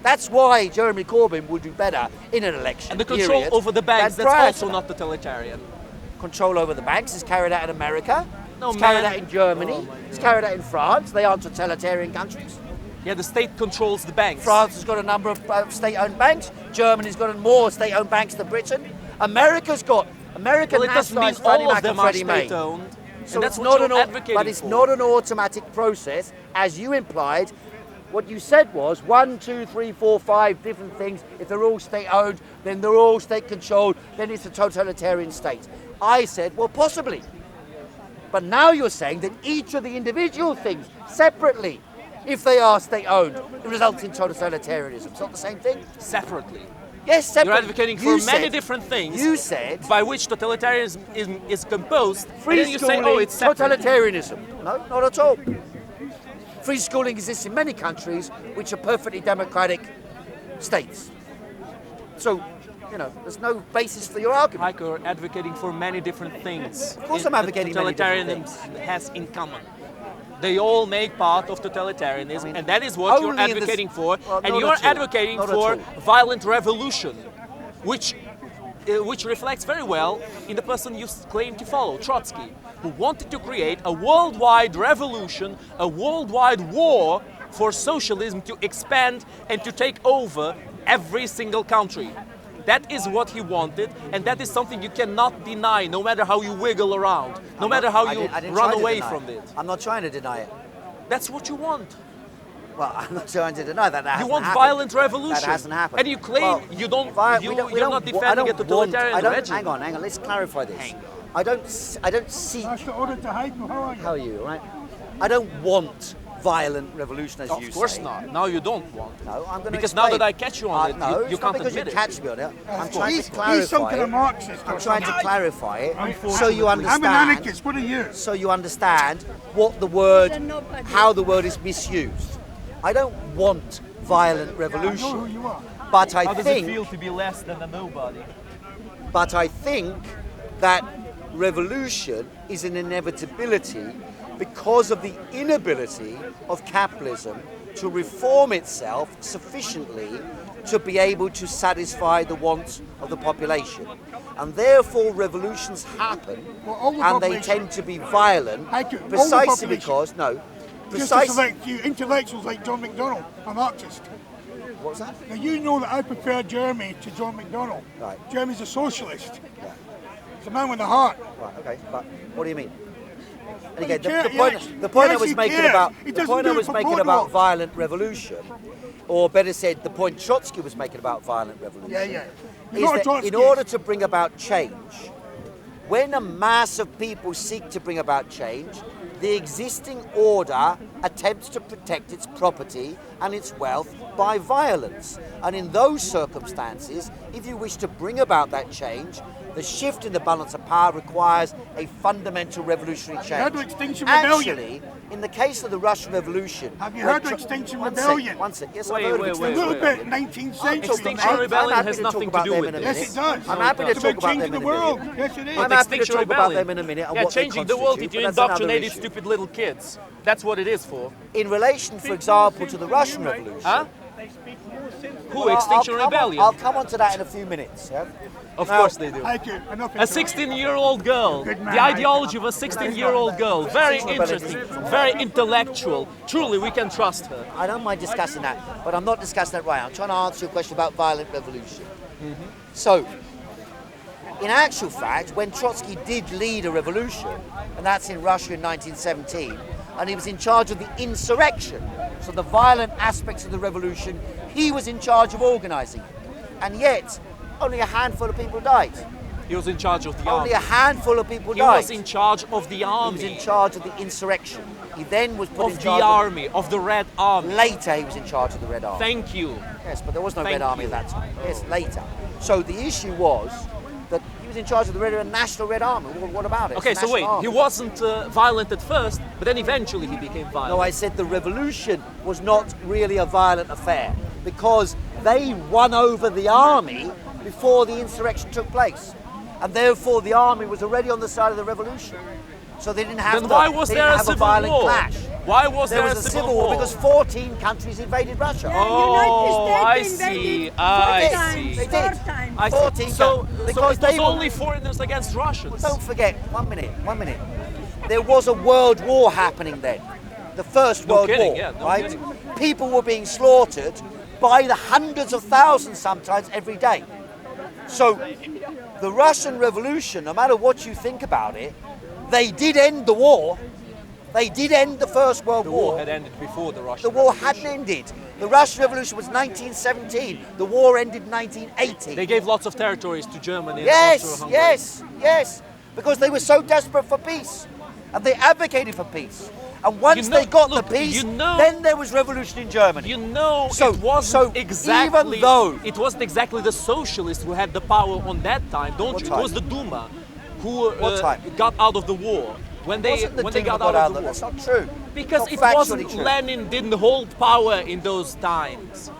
S2: That's why Jeremy Corbyn would do better in an election.
S4: and the control
S2: period
S4: over the banks,
S2: than
S4: that's
S2: prior
S4: also
S2: to
S4: not totalitarian.
S2: that. Control over the banks is carried out in America.
S4: No,
S2: it's carried
S4: man.
S2: out in Germany.
S4: Oh, my
S2: It's carried out in France. They aren't totalitarian countries.
S4: Yeah, the state controls the banks.
S2: France has got a number of state-owned banks. Germany's got more state-owned banks than Britain. America's got American
S4: Well, it doesn't mean
S2: nationalised Freddie
S4: all of
S2: Mac
S4: them
S2: and
S4: are
S2: Freddie Mae.
S4: state-owned.
S2: So
S4: and that's
S2: it's
S4: what
S2: not
S4: you're
S2: an
S4: advocating
S2: but it's
S4: for.
S2: not an automatic process, as you implied. What you said was 1, 2, 3, 4, 5 different things. If they're all state-owned, then they're all state-controlled. Then it's a totalitarian state. I said, well, possibly. But now you're saying that each of the individual things separately, if they are state-owned, it results in totalitarianism. It's not the same thing.
S4: Separately.
S2: Yes, separately.
S4: You're advocating for
S2: You
S4: many
S2: said-
S4: different things.
S2: You said
S4: by which totalitarianism is composed,
S2: free
S4: and then you say,
S2: schooling,
S4: oh, it's separate.
S2: totalitarianism. No, not at all. Free schooling exists in many countries which are perfectly democratic states. So, you know, there's no basis for your argument.
S4: Heiko, you're advocating for many different things.
S2: Of course I'm advocating many different
S4: totalitarianism has in common. They all make part of totalitarianism, and that is what you're
S2: only in the
S4: advocating for.
S2: well,
S4: And
S2: not
S4: you're
S2: at all.
S4: advocating
S2: Not at
S4: for
S2: all.
S4: violent revolution, which reflects very well in the person you claim to follow, Trotsky, who wanted to create a worldwide revolution, a worldwide war for socialism to expand and to take over every single country. That is what he wanted, and that is something you cannot deny, no matter how you wiggle around, no matter how you
S2: I didn't
S4: run
S2: try to
S4: away
S2: deny
S4: from
S2: it.
S4: it.
S2: I'm not trying to deny it.
S4: That's what you want.
S2: Well, I'm not trying to deny that. That
S4: You
S2: hasn't
S4: want
S2: happened.
S4: violent revolution.
S2: That hasn't happened.
S4: And you claim
S2: Well,
S4: you don't,
S2: if I-
S4: you,
S2: we don't- we
S4: you're
S2: don't
S4: not
S2: wa- I
S4: defending a
S2: don't
S4: totalitarian
S2: want, I don't,
S4: regime.
S2: hang on, let's clarify this. I don't seek,
S7: That's the order to Heiko. How are you?
S2: how are you, right? I don't want violent revolution, as you
S4: Of course
S2: say.
S4: not. Now you don't want.
S2: No, I'm going to
S4: Because now that I catch you on it,
S2: no,
S4: you
S2: it's not
S4: can't
S2: because
S4: admit
S2: you
S4: it.
S2: catch me on it. I'm trying
S7: He's
S2: to clarify
S7: some kind of
S2: it.
S7: Marxist.
S2: I'm trying to clarify it so you
S7: I'm an
S2: understand.
S7: anarchist. What are you?
S2: So you understand what the word, how the word is misused. I don't want violent
S7: I know who
S2: revolution,
S7: you are.
S2: but
S4: How
S2: I
S4: does
S2: think,
S4: it feel to be less than a nobody?
S2: that revolution is an inevitability because of the inability of capitalism to reform itself sufficiently to be able to satisfy the wants of the population. And therefore revolutions happen,
S7: Well, all the
S2: and they
S7: population-
S2: tend to be violent
S7: Heiko, all the
S2: precisely
S7: population.
S2: because, no,
S7: Just to
S2: precisely,
S7: select you intellectuals like John McDonnell, a Marxist.
S2: what's that?
S7: Now you know that I prefer Jeremy to John McDonnell.
S2: Right.
S7: Jeremy's a socialist. He's a man with a heart.
S2: Right, okay, but what do you mean? And
S7: Well,
S2: again,
S7: he cares,
S2: the point I
S7: yes,
S2: was
S7: he
S2: making
S7: cares.
S2: about
S7: He
S2: the
S7: doesn't
S2: point I
S7: do it
S2: was
S7: for
S2: making about
S7: boardwalks.
S2: violent revolution, or better said, the point Trotsky was making about violent revolution,
S7: Yeah.
S2: is
S7: You're not
S2: that
S7: Trotsky.
S2: in order to bring about change, when a mass of people seek to bring about change, the existing order attempts to protect its property and its wealth by violence. And in those circumstances, if you wish to bring about that change, the shift in the balance of power requires a fundamental revolutionary change.
S7: heard of Extinction Rebellion?
S2: Actually, in the case of the Russian Revolution...
S7: Have you
S2: where
S7: heard of
S2: Tro-
S7: Extinction
S2: one
S7: Rebellion?
S2: Second, one second. Yes,
S4: Wait,
S2: I've heard
S4: wait,
S2: of
S7: A
S4: wait,
S2: Extinction
S7: little
S4: wait.
S7: bit,
S2: Rebellion.
S7: 19th century.
S4: Extinction
S2: I'm
S4: Rebellion
S2: happy
S4: has
S2: to
S4: nothing
S2: talk
S4: to do
S2: about
S4: with
S2: them in a
S4: this.
S7: Yes, it
S2: minute.
S7: does.
S2: I'm happy to
S7: It's
S2: talk
S7: about
S2: about
S7: changing
S2: them
S7: the
S2: in a
S7: world.
S2: minute.
S7: Yes, it is.
S2: I'm
S4: It's
S2: happy to
S4: Extinction
S2: talk about
S4: Rebellion.
S2: them in a minute and
S4: Yeah,
S2: what they
S4: changing the world
S2: constitute,
S4: if you
S2: but that's another
S4: indoctrinated
S2: issue.
S4: stupid little kids. That's what it is for.
S2: In relation, for example, to the Russian Revolution...
S4: Huh? Who?
S2: Well,
S4: Extinction Rebellion?
S2: I'll come on to that in a few minutes. Yeah?
S4: Of
S2: Now-
S4: course they do.
S7: Heiko, enough
S4: A 16-year-old girl.
S7: Good man,
S4: The ideology
S7: Heiko.
S4: of a 16-year-old girl. Very interesting. Very intellectual. Truly, we can trust her.
S2: I don't mind discussing that, but I'm not discussing that right. I'm trying to answer your question about violent revolution. So, in actual fact, when Trotsky did lead a revolution, and that's in Russia in 1917, and he was in charge of the insurrection, so the violent aspects of the revolution, he was in charge of organising it. And yet, only a handful of people died.
S4: He was in charge of the
S2: Only
S4: army.
S2: a handful of people
S4: He
S2: died.
S4: was in charge of the
S2: He was
S4: army.
S2: in charge of the insurrection. He then was put in
S4: Of
S2: charge
S4: the army. Of the Red Army.
S2: Later, he was in charge of the Red Army.
S4: Thank you.
S2: Yes, but there was no
S4: Thank
S2: Red Army
S4: you.
S2: at that time. Yes, later. So the issue was that he was in charge of the National Red Army. What about it?
S4: Okay,
S2: It's a
S4: so wait.
S2: national
S4: He
S2: army.
S4: wasn't violent at first, but then eventually he became violent.
S2: No, I said the revolution was not really a violent affair because they won over the army before the insurrection took place. And therefore the army was already on the side of the revolution. So they didn't have
S4: Then
S2: to
S4: why was
S2: they
S4: there
S2: didn't
S4: a
S2: have a
S4: civil
S2: violent
S4: war?
S2: clash.
S4: Why was
S2: There
S4: there
S2: was a civil war because 14 countries invaded Russia.
S4: Oh, I
S8: United States
S4: see.
S8: invaded
S4: I
S8: four
S4: see.
S8: times,
S2: They
S8: four
S2: did.
S8: times.
S4: I see.
S2: 14
S4: So
S2: because
S4: it
S2: they
S4: was
S2: were-
S4: only foreigners against Russians.
S2: Don't forget, one minute. There was a world war happening then. The First
S4: No
S2: World
S4: kidding,
S2: War,
S4: yeah, no
S2: right?
S4: kidding.
S2: People were being slaughtered by the hundreds of thousands sometimes every day. So the Russian Revolution, no matter what you think about it, they did end the war. They did end the First World
S4: The
S2: War.
S4: war had ended before the Russian
S2: The war
S4: Revolution.
S2: hadn't ended. The Russian Revolution was 1917. The war ended in 1980.
S4: They gave lots of territories to Germany and
S2: Yes,
S4: Austro-Hungary.
S2: yes, because they were so desperate for peace, and they advocated for peace. And once
S4: You know-
S2: they got
S4: look,
S2: the peace,
S4: you know-
S2: then there was revolution in Germany.
S4: You know,
S2: So-
S4: it wasn't
S2: so
S4: exactly.
S2: even though-
S4: it wasn't exactly the socialists who had the power on that time, don't
S2: What
S4: you?
S2: time?
S4: It was the Duma who
S2: What time?
S4: got out of the war when they
S2: Wasn't the
S4: when they
S2: Duma
S4: got out of the war.
S2: That's not true.
S4: Because
S2: Not
S4: it
S2: factually
S4: wasn't
S2: true.
S4: Lenin didn't hold power in those times.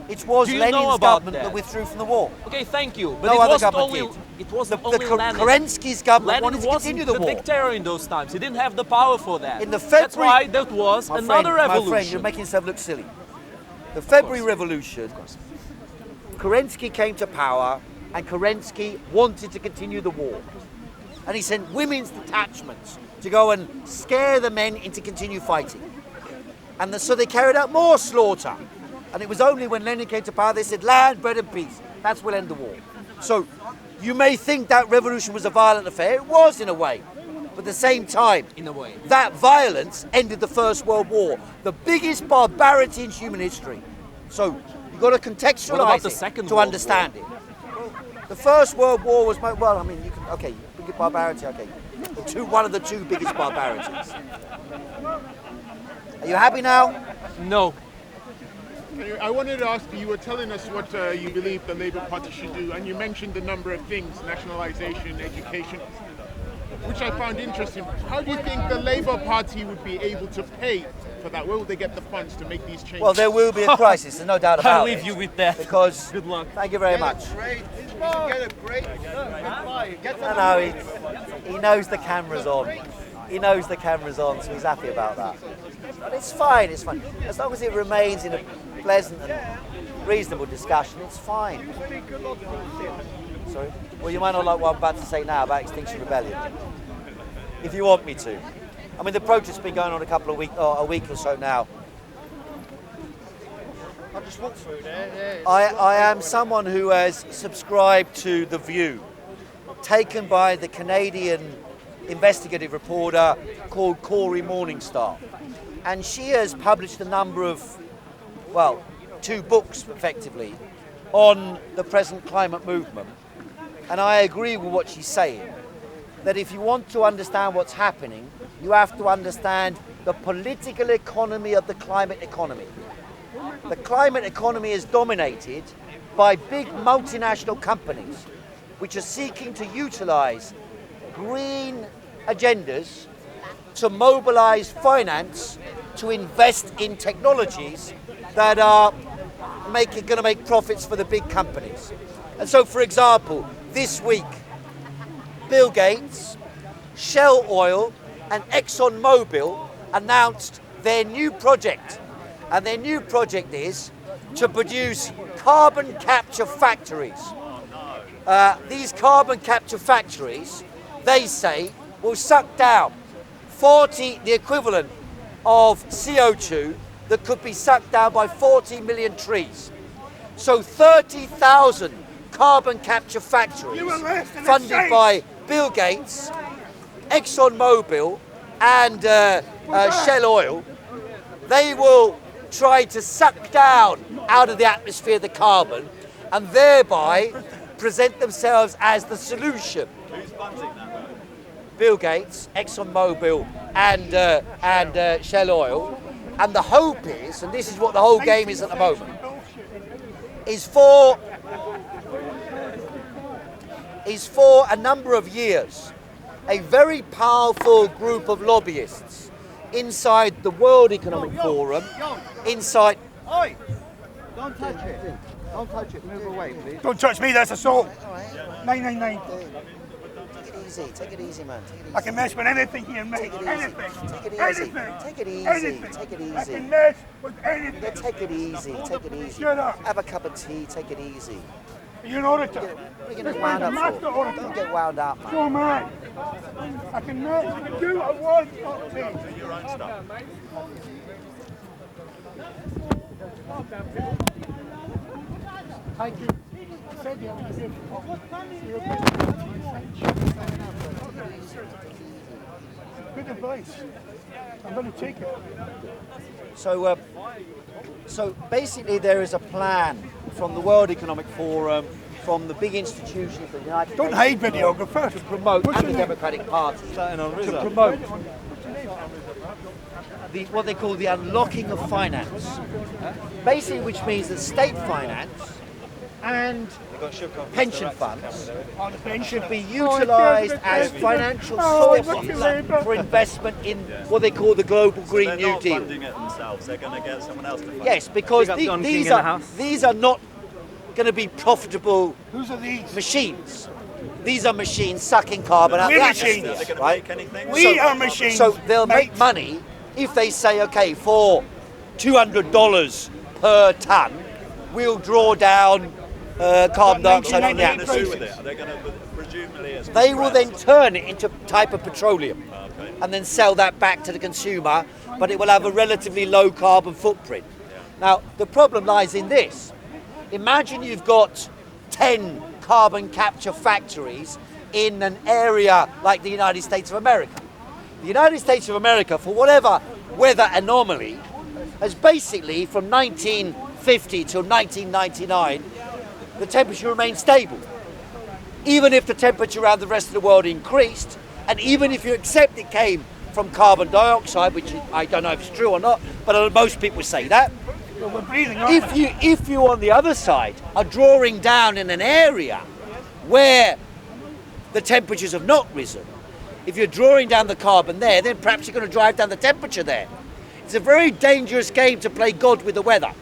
S2: It was
S4: Do you know
S2: Lenin's
S4: about
S2: government
S4: that?
S2: that withdrew from the war.
S4: Okay, thank you. But
S2: No
S4: it
S2: other
S4: wasn't
S2: government
S4: only
S2: did.
S4: it wasn't
S2: The
S4: only Lenin.
S2: Kerensky's government
S4: Lenin
S2: wanted to
S4: wasn't
S2: continue the war.
S4: dictator in those times. He didn't have the power for that.
S2: In the
S4: That's
S2: February-
S4: why that was
S2: My
S4: another
S2: friend,
S4: revolution.
S2: My friend, you're making yourself look silly. The February Revolution, Kerensky came to power, and Kerensky wanted to continue the war. And he sent women's detachments to go and scare the men into continue fighting. And so they carried out more slaughter. And it was only when Lenin came to power they said, land, bread and peace. That's will end the war. So you may think that revolution was a violent affair. It was in a way. But at the same time,
S4: In a way.
S2: that violence ended the First World War, the biggest barbarity in human history. So you've got to
S4: What
S2: contextualize
S4: about the
S2: it
S4: Second
S2: to
S4: World
S2: understand it. The First World War was, well, I mean, you can, okay, biggest barbarity, okay. One of the two biggest barbarities. Are you happy now?
S4: No.
S5: Anyway, I wanted to ask you were telling us what you believe the Labour Party should do, and you mentioned a number of things, nationalisation, education, which I found interesting. How do you think the Labour Party would be able to pay for that? Where will they get the funds to make these changes?
S2: Well, there will be a crisis, there's no doubt about
S4: I'll
S2: it.
S4: leave you with that.
S2: Because,
S4: Good luck.
S2: thank you very much. No, he knows the camera's on. He knows the camera's on, so he's happy about that. But it's fine, it's fine. As long as it remains in a pleasant and reasonable discussion, it's fine. Sorry? Well, you might not like what I'm about to say now about Extinction Rebellion. If you want me to. I mean, the protest's been going on a week or so now.
S6: I just walked through there.
S2: I am someone who has subscribed to The View, taken by the Canadian investigative reporter called Corey Morningstar. And she has published a number of, well, 2 books effectively on the present climate movement. And I agree with what she's saying, that if you want to understand what's happening, you have to understand the political economy of the climate economy. The climate economy is dominated by big multinational companies which are seeking to utilize green agendas to mobilize finance to invest in technologies that are going to make profits for the big companies. And so, for example, this week, Bill Gates, Shell Oil, and ExxonMobil announced their new project. And their new project is to produce carbon capture factories. These carbon capture factories, they say, will suck down the equivalent of CO2 that could be sucked down by 40 million trees. So 30,000 carbon capture factories funded by Bill Gates, ExxonMobil and Shell Oil, they will try to suck down out of the atmosphere the carbon and thereby present themselves as the solution.
S1: Who's funding that?
S2: Bill Gates, ExxonMobil and Shell Oil. And the hope is, and this is what the whole game is at the moment, is for a number of years, a very powerful group of lobbyists inside the World Economic Forum, inside...
S6: Oi! Don't touch it. Don't touch it. Move away, please.
S7: Don't touch me, that's assault. 999.
S2: Take it easy, man. Take it easy.
S7: I can mess with anything here, mate.
S2: Take it easy.
S7: Anything.
S2: Take it easy.
S7: Anything.
S2: Take it easy.
S7: Anything.
S2: Take it
S7: I
S2: easy.
S7: can mess with anything.
S2: Yeah, take it easy. Take it easy.
S7: Shut up.
S2: Have a cup of tea. Take it easy.
S7: You're an auditor.
S2: What are you
S7: This
S2: getting wound
S7: man's a
S2: up
S7: master
S2: for?
S7: auditor.
S2: Don't get wound up,
S7: So
S2: man.
S7: am I. I can mess. I can do what I want. Not me.
S1: Your own stuff.
S7: Thank you. I said you have a good. Good advice. I'm going to take it.
S2: So basically, there is a plan from the World Economic Forum, from the big institutions, the United
S7: Don't
S2: Nations,
S7: hide videographer.
S2: to promote,
S7: What's
S2: and the
S7: your name?
S2: Democratic Party,
S1: Starting on
S2: to
S1: Riza.
S2: promote what they call the unlocking of finance. Basically, which means that state finance and pension funds should be
S7: Oh,
S2: utilised as financial sources for investment in what they call the global Green
S1: They're
S2: New
S1: not
S2: Deal.
S1: funding it themselves. They're going to get someone else to fund
S2: Yes,
S1: it.
S2: because
S3: Big up Don King
S2: these
S3: in the
S2: are
S3: house.
S2: these are not going to be profitable
S7: Whose are these?
S2: machines. These are machines sucking carbon out of
S7: We're
S2: the
S7: machines.
S1: They're
S2: atmosphere,
S1: going to
S2: right?
S1: make anything.
S7: We are machines.
S2: So they'll
S7: mate.
S2: make money if they say, okay, for $200 per ton, we'll draw down carbon dioxide from the
S1: What are they going to do
S2: atmosphere.
S1: with it? Are they going to, presumably, it's
S2: They will then
S1: compressed.
S2: turn it into a type of petroleum
S1: Okay.
S2: and then sell that back to the consumer, but it will have a relatively low carbon footprint. Now, the problem lies in this. Imagine you've got 10 carbon capture factories in an area like the United States of America. The United States of America, for whatever weather anomaly, has basically, from 1950 till 1999, the temperature remained stable. Even if the temperature around the rest of the world increased, and even if you accept it came from carbon dioxide, which I don't know if it's true or not, but most people say that.
S7: Well, we're breathing, aren't we?
S2: If you on the other side are drawing down in an area where the temperatures have not risen, if you're drawing down the carbon there, then perhaps you're going to drive down the temperature there. It's a very dangerous game to play God with the weather,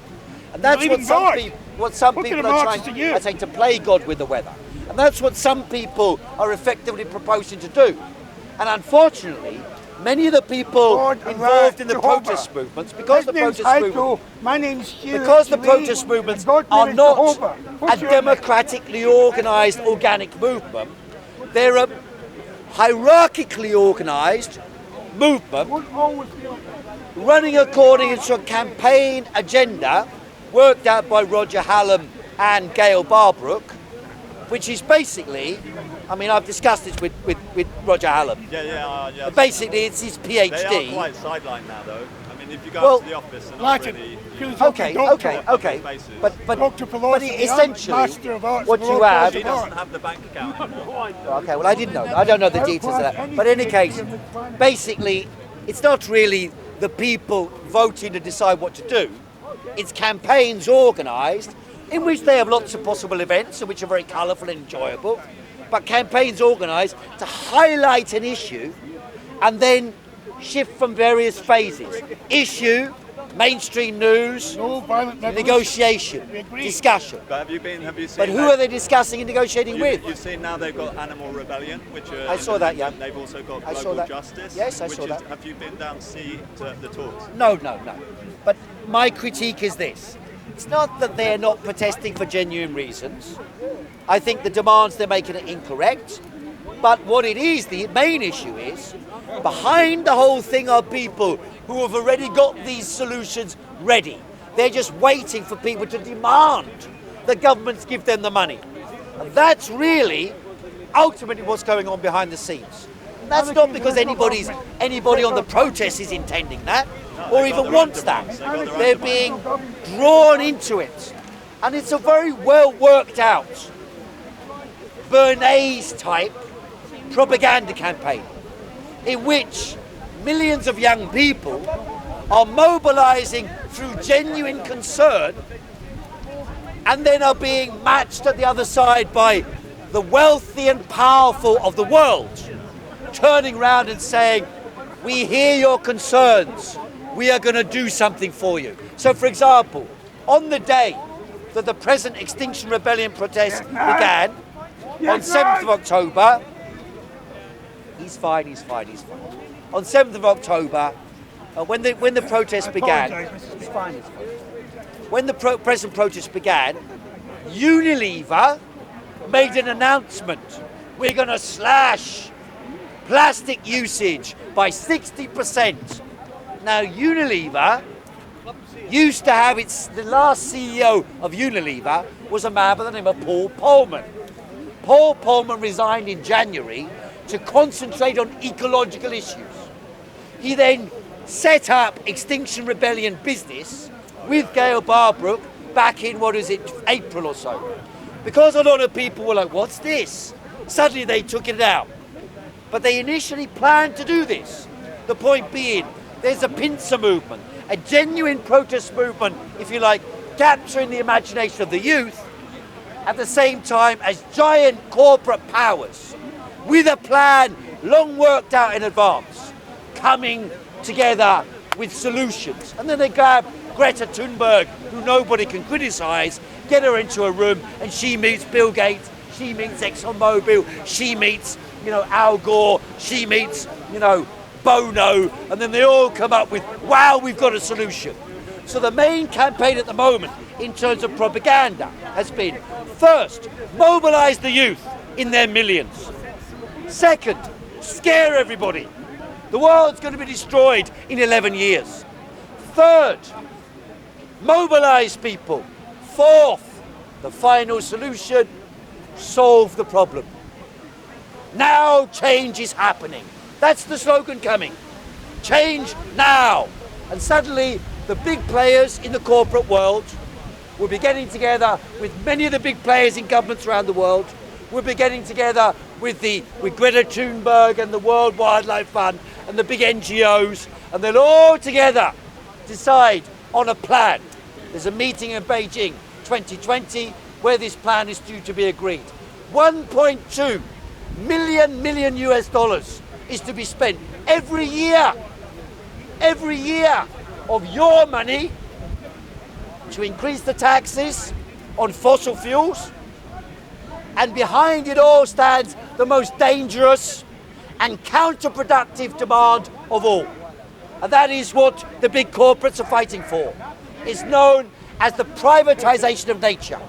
S2: and that's
S7: Believe
S2: what
S7: in God.
S2: some
S7: What
S2: people
S7: kind of
S2: are
S7: Marxist
S2: trying.
S7: are you?
S2: I say to play God with the weather, and that's what some people are effectively proposing to do. And unfortunately, many of the people
S7: God
S2: involved in the
S7: Jehovah.
S2: protest movements, because the
S7: My name's
S2: protest
S7: Heiko.
S2: movement,
S7: My name's Hugh.
S2: because the
S7: Lee,
S2: protest movements
S7: and God's
S2: are
S7: name is
S2: not
S7: Jehovah.
S2: a
S7: What's your name?
S2: democratically organised organic movement, they're a hierarchically organised movement
S7: Won't always be on.
S2: running according to a campaign agenda worked out by Roger Hallam and Gail Barbrook, which is basically, I mean, I've discussed this with Roger Hallam.
S1: Yeah.
S2: Basically, it's his
S1: They are
S2: PhD.
S1: quite sidelined now, though. I mean, if you go
S2: Well,
S1: up to the office and not
S7: Latin.
S1: really...
S2: Okay, but
S7: Dr. Pavlov,
S2: essentially,
S7: Master of Arts,
S2: what you
S7: World
S2: have.
S1: She doesn't have the bank account anymore.
S2: Okay, well, I didn't know. I don't know the details of that. But in any case, basically, it's not really the people voting to decide what to do. It's campaigns organised in which they have lots of possible events, which are very colourful and enjoyable. But campaigns organised to highlight an issue and then shift from various phases. Issue, mainstream news,
S7: No violent revolution.
S2: negotiation,
S7: We agree.
S2: discussion.
S1: But have you seen...
S2: But who are they discussing and negotiating with?
S1: You've seen now they've got Animal Rebellion, which are...
S2: I saw that, yeah.
S1: They've also got
S2: I saw
S1: Global
S2: that.
S1: Justice.
S2: Yes, I saw
S1: which is,
S2: that.
S1: Have you been down to see the talks?
S2: No. But my critique is this. It's not that they're not protesting for genuine reasons. I think the demands they're making are incorrect. But what it is, the main issue is, behind the whole thing are people who have already got these solutions ready. They're just waiting for people to demand the governments give them the money. And that's really ultimately what's going on behind the scenes. That's not because anybody on the protest is intending that or even wants that. They're being drawn into it. And it's a very well worked out Bernays type propaganda campaign in which millions of young people are mobilizing through genuine concern and then are being matched at the other side by the wealthy and powerful of the world, turning around and saying, we hear your concerns, we are going to do something for you. So, for example, on the day that the present Extinction Rebellion protest began, on 7th of October, he's fine. On 7th of October, when the protest began, it's fine. When the present protest began, Unilever made an announcement. We're going to slash plastic usage by 60%. Now, Unilever used to have the last CEO of Unilever was a man by the name of Paul Polman. Paul Polman resigned in January to concentrate on ecological issues. He then set up Extinction Rebellion business with Gail Barbrook back in, April or so. Because a lot of people were like, what's this? Suddenly they took it out. But they initially planned to do this. The point being, there's a pincer movement, a genuine protest movement, if you like, capturing the imagination of the youth, at the same time as giant corporate powers with a plan long worked out in advance, coming together with solutions. And then they grab Greta Thunberg, who nobody can criticize, get her into a room, and she meets Bill Gates, she meets ExxonMobil, she meets, Al Gore, she meets, Bono, and then they all come up with, wow, we've got a solution. So the main campaign at the moment, in terms of propaganda, has been, first, mobilize the youth in their millions. Second, scare everybody. The world's going to be destroyed in 11 years. Third, mobilize people. Fourth, the final solution, solve the problem. Now change is happening. That's the slogan coming. Change now. And suddenly the big players in the corporate world will be getting together with many of the big players in governments around the world. We'll be getting together with Greta Thunberg and the World Wildlife Fund and the big NGOs, and they'll all together decide on a plan. There's a meeting in Beijing 2020 where this plan is due to be agreed. 1.2 million US dollars is to be spent every year of your money to increase the taxes on fossil fuels. And behind it all stands the most dangerous and counterproductive demand of all. And that is what the big corporates are fighting for. It's known as the privatization of nature.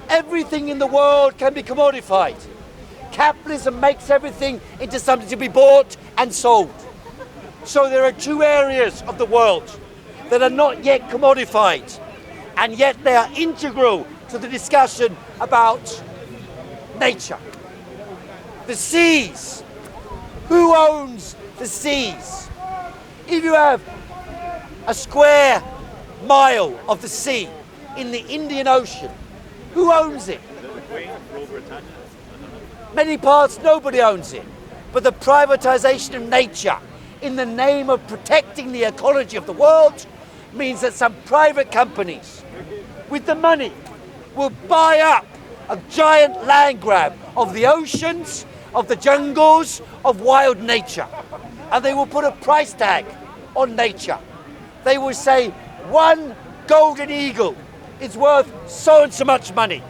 S2: Everything in the world can be commodified. Capitalism makes everything into something to be bought and sold. So there are two areas of the world that are not yet commodified, and yet they are integral to the discussion about nature. The seas. Who owns the seas? If you have a square mile of the sea in the Indian Ocean, who owns it? Many parts nobody owns it. But the privatization of nature in the name of protecting the ecology of the world means that some private companies with the money will buy up a giant land grab of the oceans, of the jungles, of wild nature. And they will put a price tag on nature. They will say one golden eagle is worth so and so much money.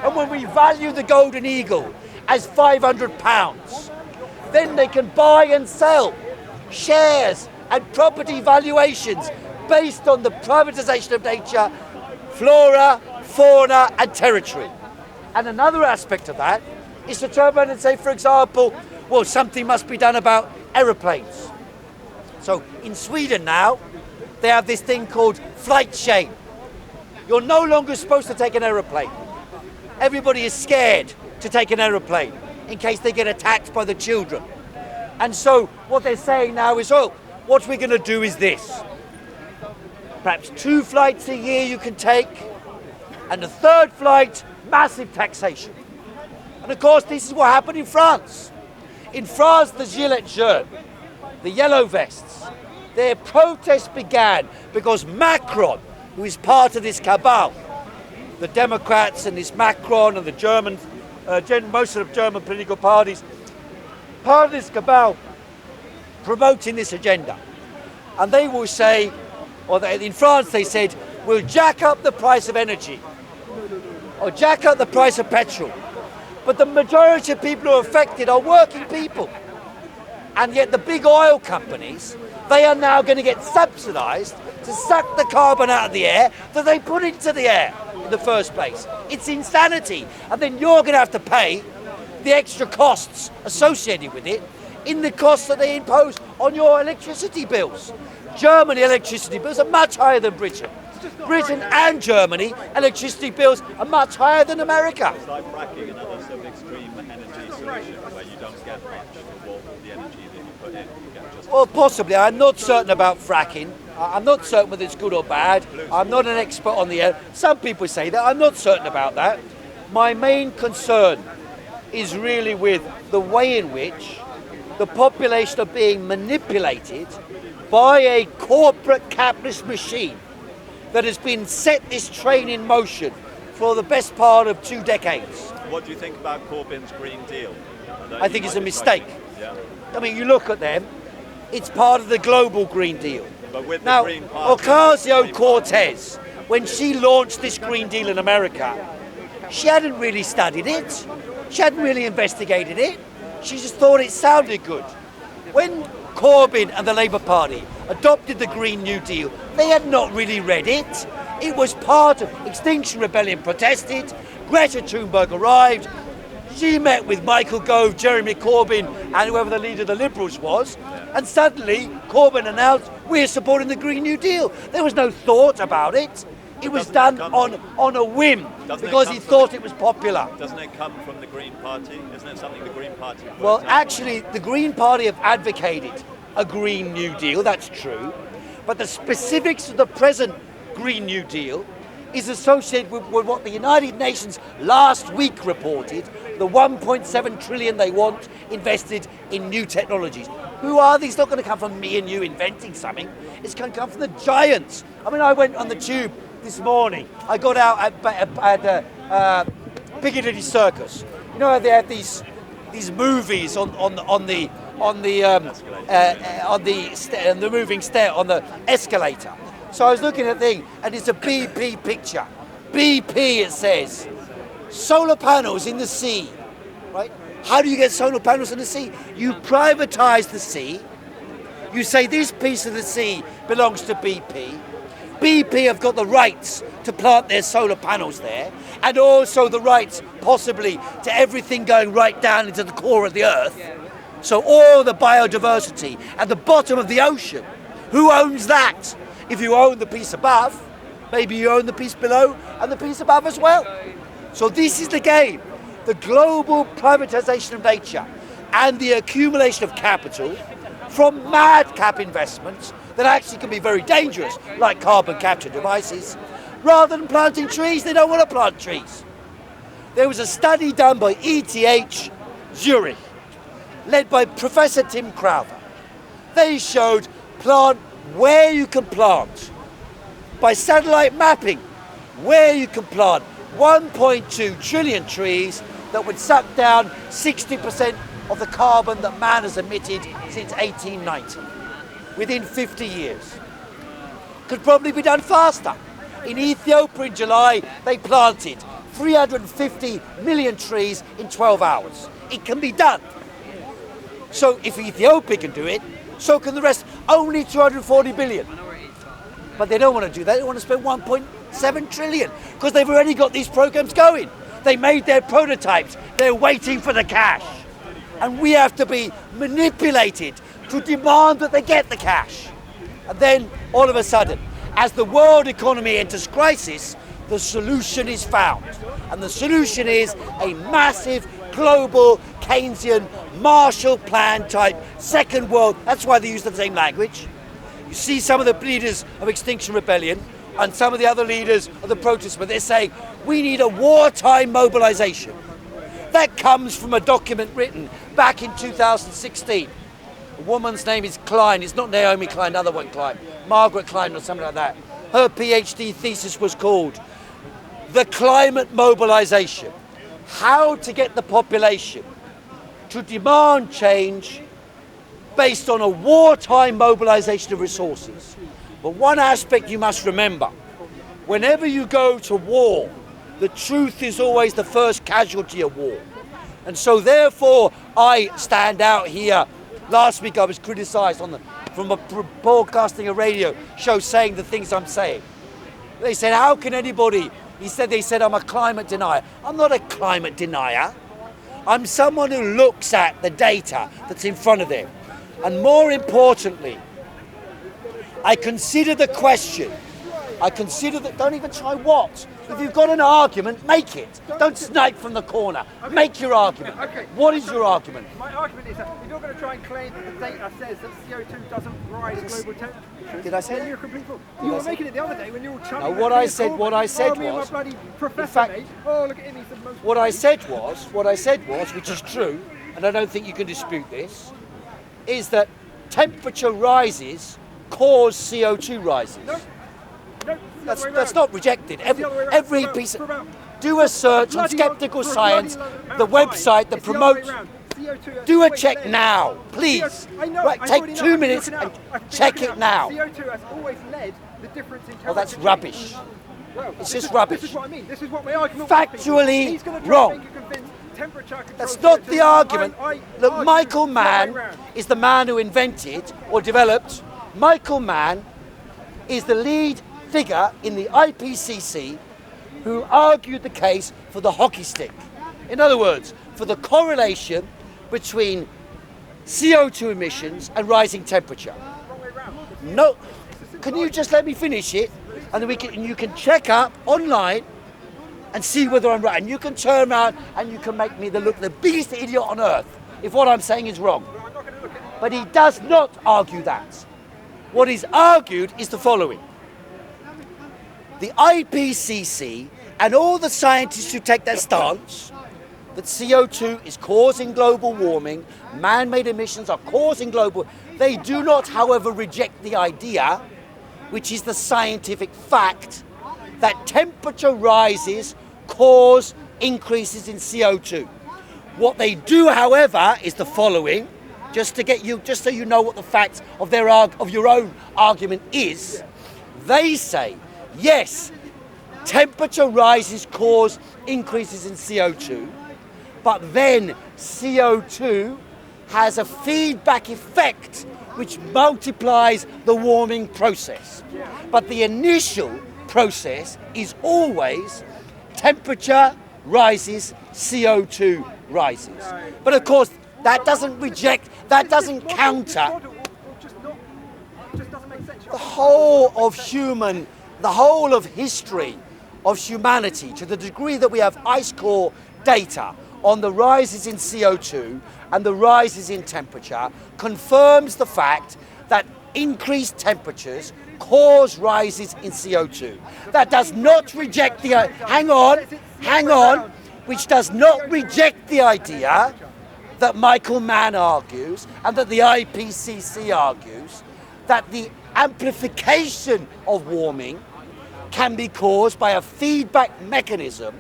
S2: And when we value the golden eagle as £500, then they can buy and sell shares and property valuations based on the privatization of nature, flora, fauna and territory. And another aspect of that is to turn around and say, for example, well, something must be done about aeroplanes. So in Sweden now, they have this thing called flight shame. You're no longer supposed to take an aeroplane. Everybody is scared to take an aeroplane in case they get attacked by the children. And so what they're saying now is, oh, what we're going to do is this. Perhaps 2 flights a year you can take, and the third flight, massive taxation. And of course, this is what happened in France. In France, the gilets jaunes, the yellow vests, their protest began because Macron, who is part of this cabal, the Democrats and this Macron and the German, most of the German political parties, part of this cabal promoting this agenda. And they will say, or in France they said, we'll jack up the price of energy or jack up the price of petrol. But the majority of people who are affected are working people. And yet the big oil companies, they are now going to get subsidized to suck the carbon out of the air that they put into the air in the first place. It's insanity. And then you're going to have to pay the extra costs associated with it in the costs that they impose on your electricity bills. Germany electricity bills are much higher than Britain. Britain and Germany electricity bills are much higher than America.
S1: It's like fracking, another sort of extreme energy solution where you don't get much for the energy that you put in. You get just
S2: Well, possibly. I'm not certain about fracking. I'm not certain whether it's good or bad. I'm not an expert on the air. Some people say that. I'm not certain about that. My main concern is really with the way in which the population are being manipulated by a corporate capitalist machine that has been set this train in motion for the best part of 2 decades.
S1: What do you think about Corbyn's Green Deal?
S2: I think it's a mistake.
S1: Yeah.
S2: I mean, you look at them, it's part of the global Green Deal.
S1: But with
S2: Now,
S1: the Green Party,
S2: Ocasio-Cortez, when she launched this Green Deal in America, she hadn't really studied it. She hadn't really investigated it. She just thought it sounded good. When Corbyn and the Labour Party adopted the Green New Deal, they had not really read it. It was part of Extinction Rebellion protested. Greta Thunberg arrived. She met with Michael Gove, Jeremy Corbyn, and whoever the leader of the Liberals was. And suddenly, Corbyn announced, we're supporting the Green New Deal. There was no thought about it. It was done on a whim because he thought it was popular.
S1: Doesn't it come from the Green Party? Isn't it something the Green Party put
S2: Well,
S1: out?
S2: actually, the Green Party have advocated a Green New Deal, that's true. But the specifics of the present Green New Deal is associated with what the United Nations last week reported, the 1.7 trillion they want invested in new technologies. Who are these? It's not going to come from me and you inventing something. It's going to come from the giants. I mean, I went on the tube this morning. I got out at Piccadilly Circus. You know how they have these movies on the moving stair, on the escalator. So I was looking at the thing, and it's a BP picture. BP, it says. Solar panels in the sea, right? How do you get solar panels in the sea? You privatise the sea. You say this piece of the sea belongs to BP. BP have got the rights to plant their solar panels there, and also the rights, possibly, to everything going right down into the core of the earth. So all the biodiversity at the bottom of the ocean. Who owns that? If you own the piece above, maybe you own the piece below and the piece above as well. So this is the game. The global privatization of nature and the accumulation of capital from madcap investments that actually can be very dangerous, like carbon capture devices. Rather than planting trees, they don't want to plant trees. There was a study done by ETH Zurich, led by Professor Tim Crowther. They showed plant where you can plant, by satellite mapping, where you can plant 1.2 trillion trees that would suck down 60% of the carbon that man has emitted since 1890, within 50 years. Could probably be done faster. In Ethiopia in July, they planted 350 million trees in 12 hours. It can be done. So if Ethiopia can do it, so can the rest. Only 240 billion. But they don't want to do that. They want to spend 1.7 trillion because they've already got these programs going. They made their prototypes. They're waiting for the cash. And we have to be manipulated to demand that they get the cash. And then, all of a sudden, as the world economy enters crisis, the solution is found. And the solution is a massive, global, Keynesian, Marshall Plan type second world. That's why they use the same language. You see some of the leaders of Extinction Rebellion and some of the other leaders of the protests, but they're saying we need a wartime mobilization. That comes from a document written back in 2016. A woman's name is Klein. It's not Naomi Klein, another one Klein. Margaret Klein or something like that. Her PhD thesis was called The Climate Mobilization. How to get the population to demand change based on a wartime mobilization of resources. But one aspect you must remember, whenever you go to war, the truth is always the first casualty of war. And so therefore I stand out here. Last week I was criticized from broadcasting a radio show saying the things I'm saying. They said, how can anybody, they said I'm a climate denier. I'm not a climate denier. I'm someone who looks at the data that's in front of them. And more importantly, I consider the question. Don't even try what. If you've got an argument, make it. Don't snipe from the corner. Okay. Make your argument. Okay. What is your argument?
S6: My argument is that if you're going to try and claim that the data says that CO2 doesn't rise global temperature,
S2: did I say
S6: then
S2: that?
S6: you're a complete fool. You were making it the other day when you were chumming.
S2: No, what I said was,
S6: look at him, he's the most.
S2: What I said was, which is true, and I don't think you can dispute this, is that temperature rises cause CO2 rises.
S6: No,
S2: that's not rejected. Every piece of do a search on Skeptical Science, the website that promotes. Do a check now, please. Right, take 2 minutes and check it now.
S6: CO2 has always led the difference in
S2: Well, that's
S6: temperature.
S2: rubbish.
S6: Well,
S2: It's
S6: this
S2: just
S6: is-
S2: rubbish.
S6: This is what I mean. This is what my argument
S2: Factually
S6: was. He's gonna try
S2: wrong.
S6: and make you convince temperature controls
S2: That's not
S6: CO2.
S2: the argument.
S6: I
S2: Look,
S6: argue
S2: Michael
S6: the other
S2: Mann
S6: way round.
S2: is the man who invented or developed. Michael Mann is the lead figure in the IPCC who argued the case for the hockey stick. In other words, for the correlation between CO2 emissions and rising temperature. No, can you just let me finish it? And then you can check up online and see whether I'm right. And you can turn around and you can make me look the biggest idiot on earth if what I'm saying is wrong. But he does not argue that. What is argued is the following. The IPCC and all the scientists who take that stance that CO2 is causing global warming, man-made emissions are causing global, they do not, however, reject the idea, which is the scientific fact, that temperature rises cause increases in CO2. What they do, however, is the following, just so you know what the facts of your own argument is. They say, yes, temperature rises cause increases in CO2, but then CO2 has a feedback effect which multiplies the warming process. But the initial process is always temperature rises, CO2 rises. But of course, that doesn't counter the whole of history of humanity, to the degree that we have ice core data on the rises in CO2 and the rises in temperature, confirms the fact that increased temperatures cause rises in CO2. That does not reject the which does not reject the idea that Michael Mann argues and that the IPCC argues that the amplification of warming can be caused by a feedback mechanism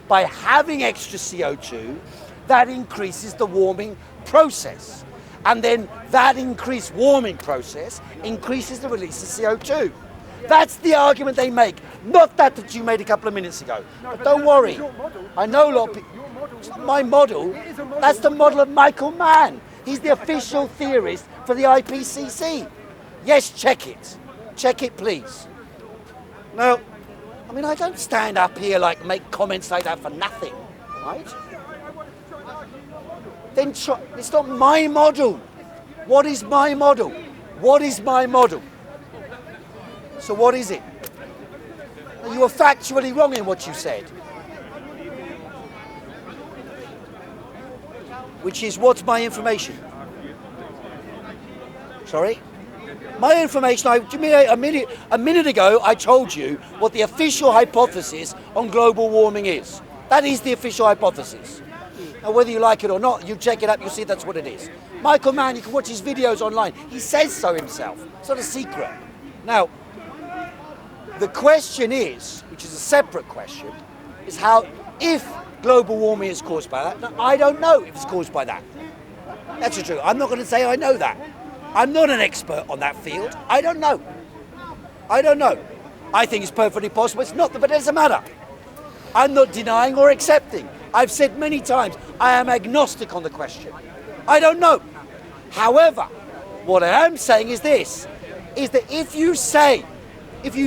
S2: by having extra CO2 that increases the warming process. And then that increased warming process increases the release of CO2. That's the argument they make, not that you made a couple of minutes ago. But don't worry, I know a lot of people. It's not my model, that's the model of Michael Mann. He's the official theorist for the IPCC. Yes, check it please. Now, I mean, I don't stand up here make comments like that for nothing, right? Then it's not my model. What is my model? What is my model? So what is it? You were factually wrong in what you said. Which is, what's my information? Sorry? My information, a minute ago, I told you what the official hypothesis on global warming is. That is the official hypothesis. Now, whether you like it or not, you check it up, you'll see that's what it is. Michael Mann, you can watch his videos online. He says so himself. It's not a secret. Now, the question is, which is a separate question, is how, if global warming is caused by that. Now, I don't know if it's caused by that. That's the truth. I'm not going to say I know that. I'm not an expert on that field. I don't know. I think it's perfectly possible. It's not, but it doesn't matter. I'm not denying or accepting. I've said many times, I am agnostic on the question. I don't know. However, what I am saying is this, is that if you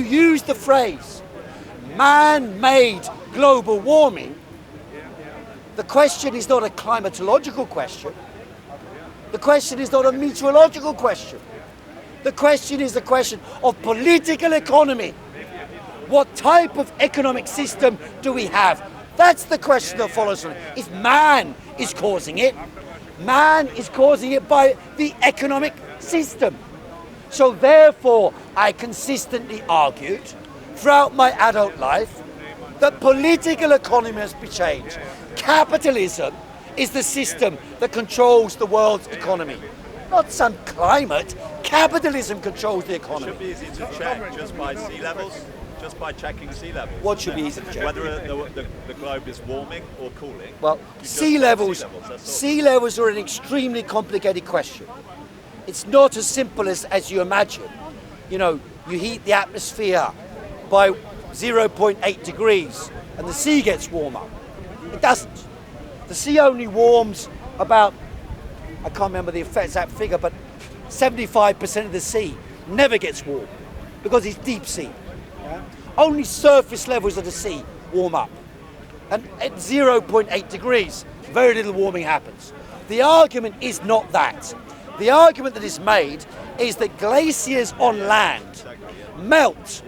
S2: use the phrase, man-made global warming, the question is not a climatological question. The question is not a meteorological question. The question is the question of political economy. What type of economic system do we have? That's the question that follows from it. If man is causing it by the economic system. So therefore, I consistently argued throughout my adult life that political economy must be changed. Capitalism is the system that controls the world's economy. Not some climate Capitalism controls the
S1: It
S2: economy.
S1: should be easy to check just by sea levels, just by checking sea levels.
S2: What should be easy to check?
S1: Whether the globe is warming or cooling.
S2: Well,
S1: You just
S2: sea
S1: check
S2: levels,
S1: that's all.
S2: sea levels are an extremely complicated question. It's not as simple as you imagine. You know, you heat the atmosphere by 0.8 degrees and the sea gets warmer. It doesn't. The sea only warms about, I can't remember the exact figure, but 75% of the sea never gets warm because it's deep sea. Yeah? Only surface levels of the sea warm up. And at 0.8 degrees, very little warming happens. The argument is not that. The argument that is made is that glaciers on land melt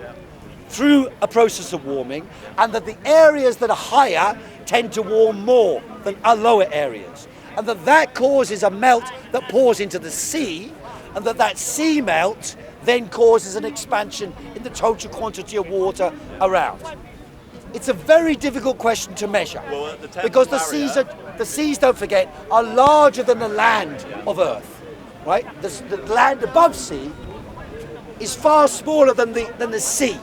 S2: through a process of warming, and that the areas that are higher tend to warm more than our lower areas, and that causes a melt that pours into the sea, and that sea melt then causes an expansion in the total quantity of water around. It's a very difficult question to measure,
S1: Well, the Thames
S2: because
S1: barrier-
S2: the seas, don't forget, are larger than the land of Earth, right? The land above sea is far smaller than the sea.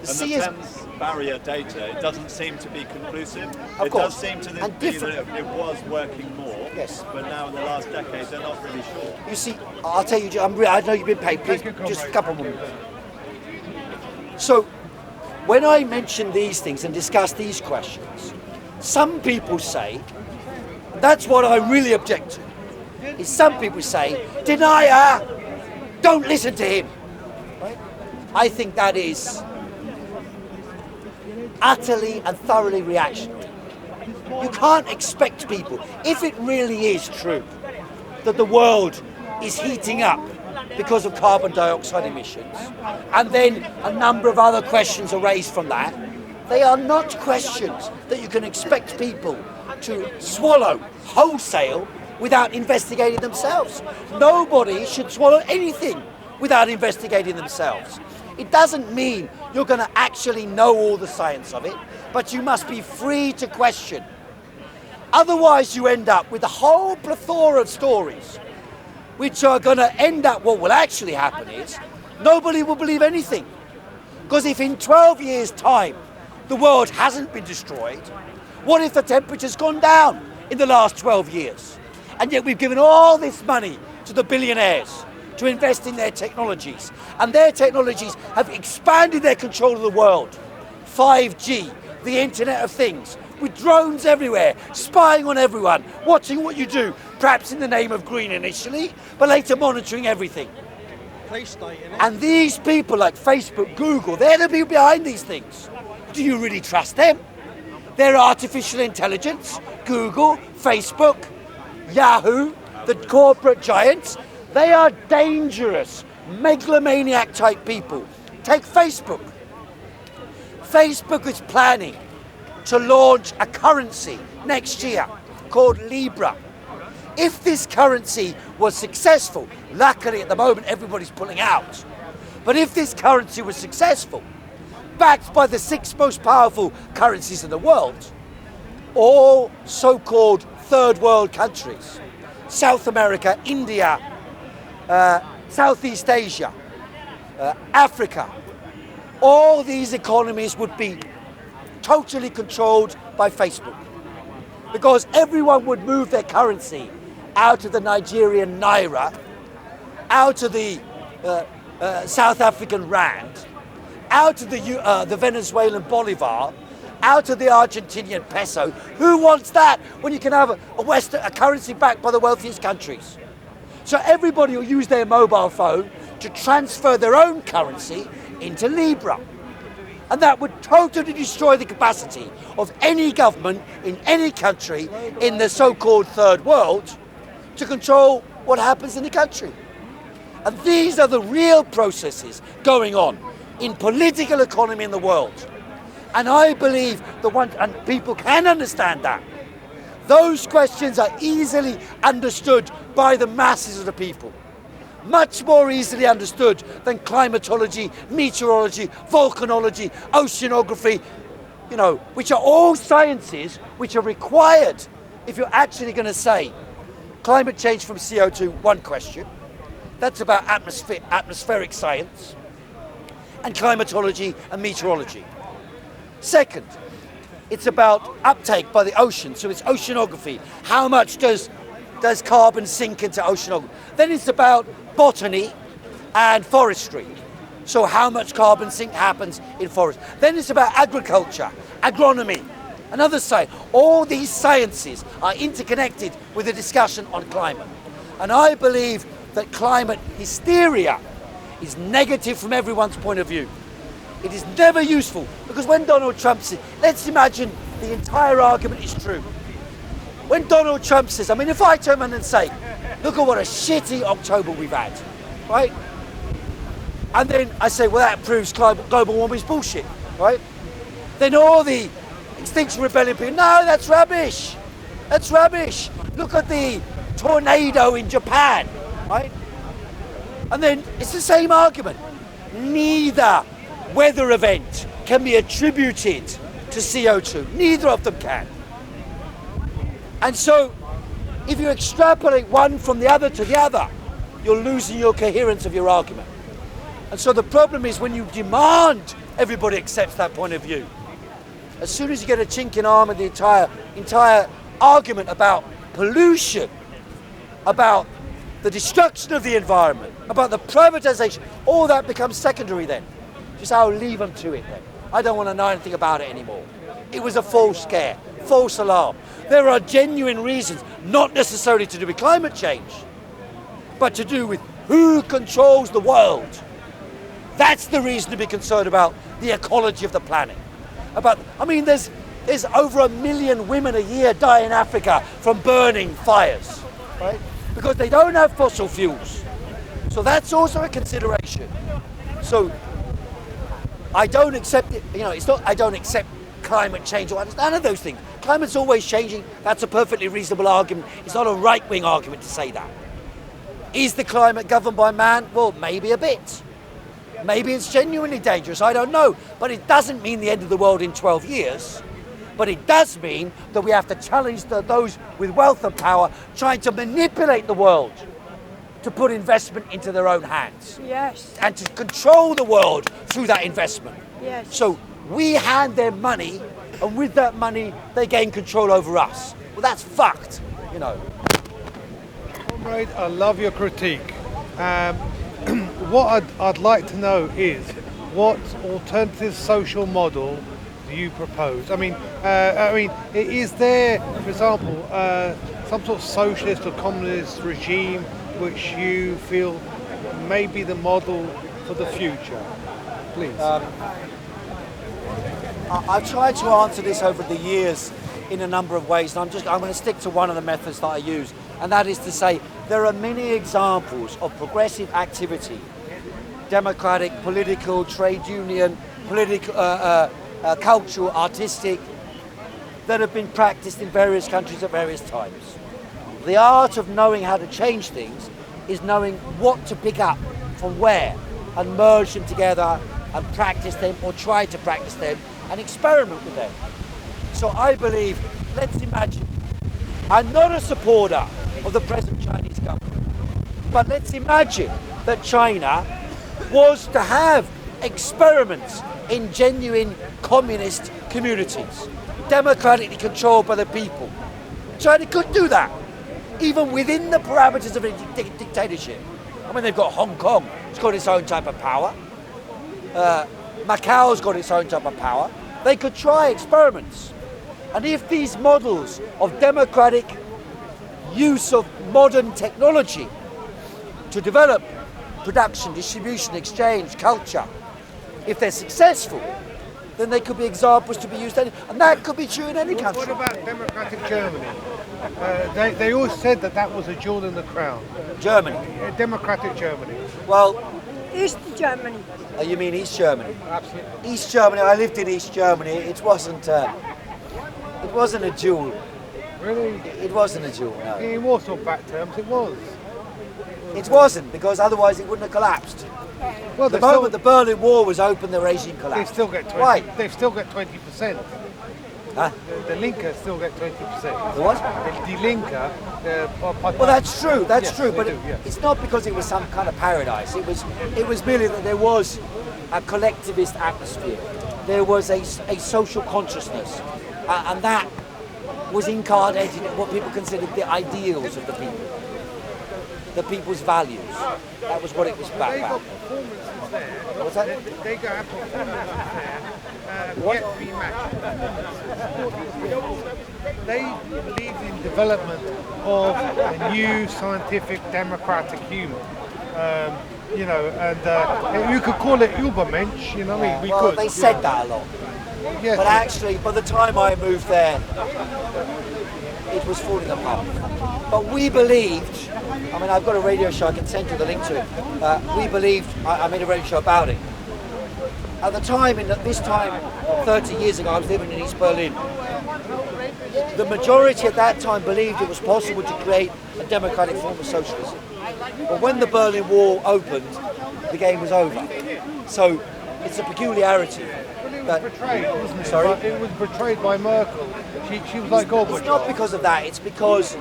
S2: The
S1: And
S2: sea
S1: the
S2: is
S1: Thames barrier data, it doesn't seem to be conclusive.
S2: Of
S1: It
S2: course.
S1: does seem to
S2: And
S1: be
S2: different.
S1: that it was working more,
S2: Yes.
S1: but now in the last decade they're not really sure.
S2: You see, I'll tell you, I know you've been paid, please, just a couple more minutes. So, when I mention these things and discuss these questions, some people say, that's what I really object to, is some people say, denier, don't listen to him. Right? I think that is utterly and thoroughly reactionary. You can't expect people, if it really is true that the world is heating up because of carbon dioxide emissions, and then a number of other questions are raised from that, they are not questions that you can expect people to swallow wholesale without investigating themselves. Nobody should swallow anything without investigating themselves. It doesn't mean you're going to actually know all the science of it, but you must be free to question. Otherwise, you end up with a whole plethora of stories which are going to end up, what will actually happen is, nobody will believe anything. Because if in 12 years' time the world hasn't been destroyed, what if the temperature's gone down in the last 12 years? And yet we've given all this money to the billionaires to invest in their technologies, and their technologies have expanded their control of the world. 5G, the Internet of Things, with drones everywhere, spying on everyone, watching what you do, perhaps in the name of green initially, but later monitoring everything. And these people like Facebook, Google, they're the people behind these things. Do you really trust them? They're artificial intelligence, Google, Facebook, Yahoo, the corporate giants. They are dangerous, megalomaniac type people. Take Facebook. Facebook is planning to launch a currency next year called Libra. If this currency was successful, luckily at the moment everybody's pulling out, but if this currency was successful, backed by the 6 most powerful currencies in the world, all so-called third world countries, South America, India, Southeast Asia, Africa, all these economies would be totally controlled by Facebook, because everyone would move their currency out of the Nigerian naira, out of the South African rand, out of the Venezuelan bolivar, out of the Argentinian peso. Who wants that when you can have a currency backed by the wealthiest countries? So everybody will use their mobile phone to transfer their own currency into Libra. And that would totally destroy the capacity of any government in any country in the so-called third world to control what happens in the country. And these are the real processes going on in political economy in the world. And I believe and people can understand that. Those questions are easily understood by the masses of the people. Much more easily understood than climatology, meteorology, volcanology, oceanography, which are all sciences which are required if you're actually going to say climate change from CO2, one question. That's about atmospheric science and climatology and meteorology. Second, it's about uptake by the ocean, so it's oceanography. How much does carbon sink into oceanography? Then it's about botany and forestry. So how much carbon sink happens in forest. Then it's about agriculture, agronomy, another science. All these sciences are interconnected with a discussion on climate. And I believe that climate hysteria is negative from everyone's point of view. It is never useful, because when Donald Trump says, let's imagine the entire argument is true. When Donald Trump says, I mean, if I turn around and say, look at what a shitty October we've had, right? And then I say, well, that proves global warming is bullshit, right? Then all the Extinction Rebellion people, no, that's rubbish. That's rubbish. Look at the tornado in Japan, right? And then it's the same argument. Neither weather event can be attributed to CO2. Neither of them can. And so, if you extrapolate one from the other to the other, you're losing your coherence of your argument. And so the problem is when you demand everybody accepts that point of view, as soon as you get a chink in arm of the entire argument about pollution, about the destruction of the environment, about the privatization, all that becomes secondary then. Just I'll leave them to it then. I don't want to know anything about it anymore. It was a false scare, false alarm. There are genuine reasons, not necessarily to do with climate change, but to do with who controls the world. That's the reason to be concerned about the ecology of the planet. There's over 1 million women a year die in Africa from burning fires, right? Because they don't have fossil fuels. So that's also a consideration. So I don't accept it, it's not I don't accept climate change or none of those things. Climate's always changing. That's a perfectly reasonable argument. It's not a right-wing argument to say that. Is the climate governed by man? Well, maybe a bit. Maybe it's genuinely dangerous, I don't know. But it doesn't mean the end of the world in 12 years. But it does mean that we have to challenge those with wealth and power trying to manipulate the world to put investment into their own hands.
S8: Yes.
S2: And to control the world through that investment.
S8: Yes.
S2: So we hand them money, and with that money, they gain control over us. Well, that's fucked,
S9: Comrade, I love your critique. What I'd like to know is, what alternative social model do you propose? Is there, for example, some sort of socialist or communist regime which you feel may be the model for the future? Please.
S2: I've tried to answer this over the years in a number of ways, and I'm going to stick to one of the methods that I use, and that is to say there are many examples of progressive activity, democratic, political, trade union, political, cultural, artistic, that have been practiced in various countries at various times. The art of knowing how to change things is knowing what to pick up from where and merge them together and practice them or try to practice them and experiment with them. So I believe, let's imagine, I'm not a supporter of the present Chinese government, but let's imagine that China was to have experiments in genuine communist communities, democratically controlled by the people. China could do that, even within the parameters of a dictatorship. They've got Hong Kong, it's got its own type of power. Macau's got its own type of power. They could try experiments. And if these models of democratic use of modern technology to develop production, distribution, exchange, culture, if they're successful, then they could be examples to be used, and that could be true in any country.
S9: What about democratic Germany? They always said that was a jewel in the crown.
S2: Germany?
S9: Democratic Germany.
S2: Well...
S8: East Germany.
S2: You mean East Germany?
S9: Absolutely.
S2: East Germany, I lived in East Germany. It wasn't a jewel.
S9: Really?
S2: It wasn't a jewel, no.
S9: In Warsaw back terms, it was.
S2: It wasn't, because otherwise it wouldn't have collapsed.
S9: Well,
S2: the moment the Berlin Wall was open, the regime collapsed.
S9: They still get 20%.
S2: Right.
S9: They still get 20%.
S2: Huh?
S9: The Linker still get 20%.
S2: The what?
S9: The Linker.
S2: Well, that's true. That's
S9: Yes,
S2: true.
S9: they
S2: But
S9: do, yes.
S2: it's not because it was some kind of paradise. It was merely that there was a collectivist atmosphere. There was a social consciousness, and that was incarnated in what people considered the ideals of the people, the people's values. That was what it was
S9: They
S2: about.
S9: got performances there.
S2: What's that?
S9: They got performances there.
S2: What?
S9: Yet to be matched. They believed in development of a new scientific democratic human. You know, and you could call it Übermensch, you know what I mean? We
S2: Well,
S9: could.
S2: they said that a lot.
S9: Yes.
S2: But actually, by the time I moved there, it was falling apart. But we believed, I mean, I've got a radio show, I can send you the link to it. We believed, I made a radio show about it. At the time, this time, 30 years ago, I was living in East Berlin. The majority at that time believed it was possible to create a democratic form of socialism. But when the Berlin Wall opened, the game was over. So it's a peculiarity.
S9: It was betrayed, wasn't it?
S2: Sorry?
S9: It was betrayed by Merkel. She was like Gorbachev.
S2: It's not because of that, it's because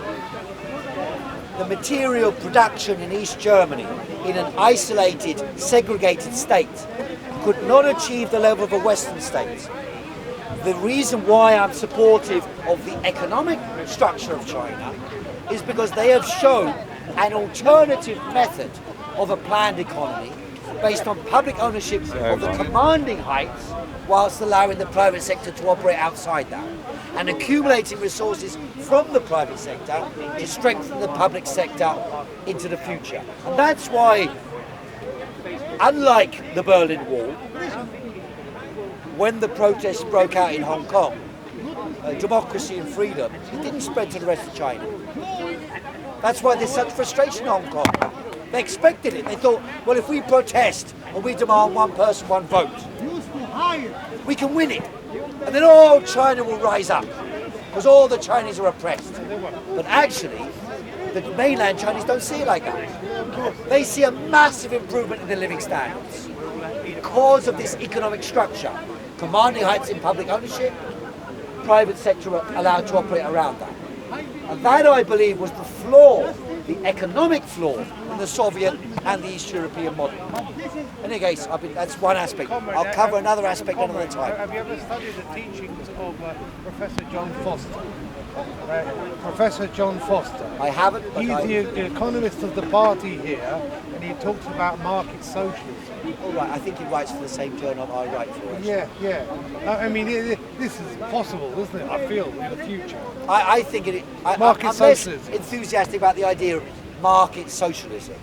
S2: the material production in East Germany, in an isolated, segregated state, could not achieve the level of a Western state. The reason why I'm supportive of the economic structure of China is because they have shown an alternative method of a planned economy based on public ownership of the commanding heights whilst allowing the private sector to operate outside that and accumulating resources from the private sector to strengthen the public sector into the future. And that's why, unlike the Berlin Wall, when the protests broke out in Hong Kong, democracy and freedom, it didn't spread to the rest of China. That's why there's such frustration in Hong Kong. They expected it. They thought, well, if we protest and we demand one person, one vote, we can win it. And then all China will rise up because all the Chinese are oppressed. But actually, the mainland Chinese don't see it like that. They see a massive improvement in their living standards because of this economic structure. Commanding heights in public ownership, private sector allowed to operate around that. And that, I believe, was the flaw, the economic flaw in the Soviet and the East European model. In any case, that's one aspect. I'll cover another aspect another time.
S9: Have you ever studied the teachings of Professor John Foster? Professor John Foster.
S2: I haven't. But
S9: He's the economist of the party here, and he talks about market socialism.
S2: All right, I think he writes for the same journal I write for. Actually.
S9: Yeah. I mean, this is possible, isn't it? I feel in the future.
S2: I think it. I'm less enthusiastic about the idea of market socialism.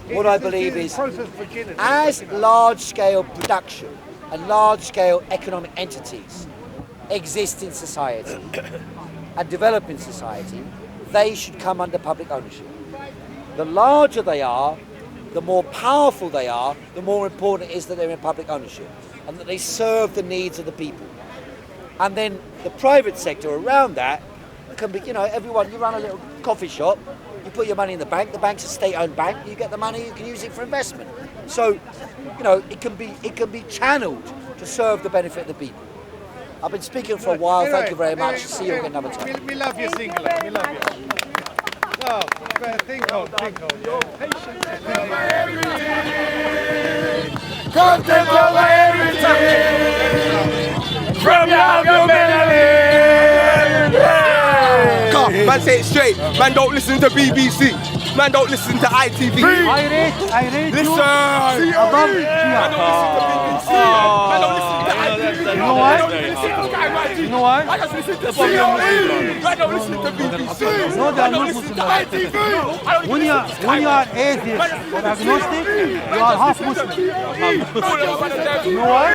S2: What I believe is, as large-scale production and large-scale economic entities exist in society and develop in society, they should come under public ownership. The larger they are, the more powerful they are, the more important it is that they're in public ownership and that they serve the needs of the people. And then the private sector around that can be, everyone, you run a little coffee shop, you put your money in the bank's a state-owned bank, you get the money, you can use it for investment. So, it can be channeled to serve the benefit of the people. I've been speaking for a while, thank you very much, see you again another time.
S9: We love you, Singular, we love you. Oh, think on. Your patience is
S10: content over everything. From your melody. Man, say it straight. Man, don't listen to BBC. Man, don't listen to ITV.
S7: I read.
S10: Listen. Man, don't listen to BBC. Man, don't listen to ITV.
S7: You know what?
S10: You know what? I just listen to COE. I don't listen to BBC.
S7: No, they
S10: I
S7: are
S10: don't
S7: not
S10: listen
S7: Muslim.
S10: to ITV.
S7: When you are atheist or agnostic, you are half Muslim. You know what?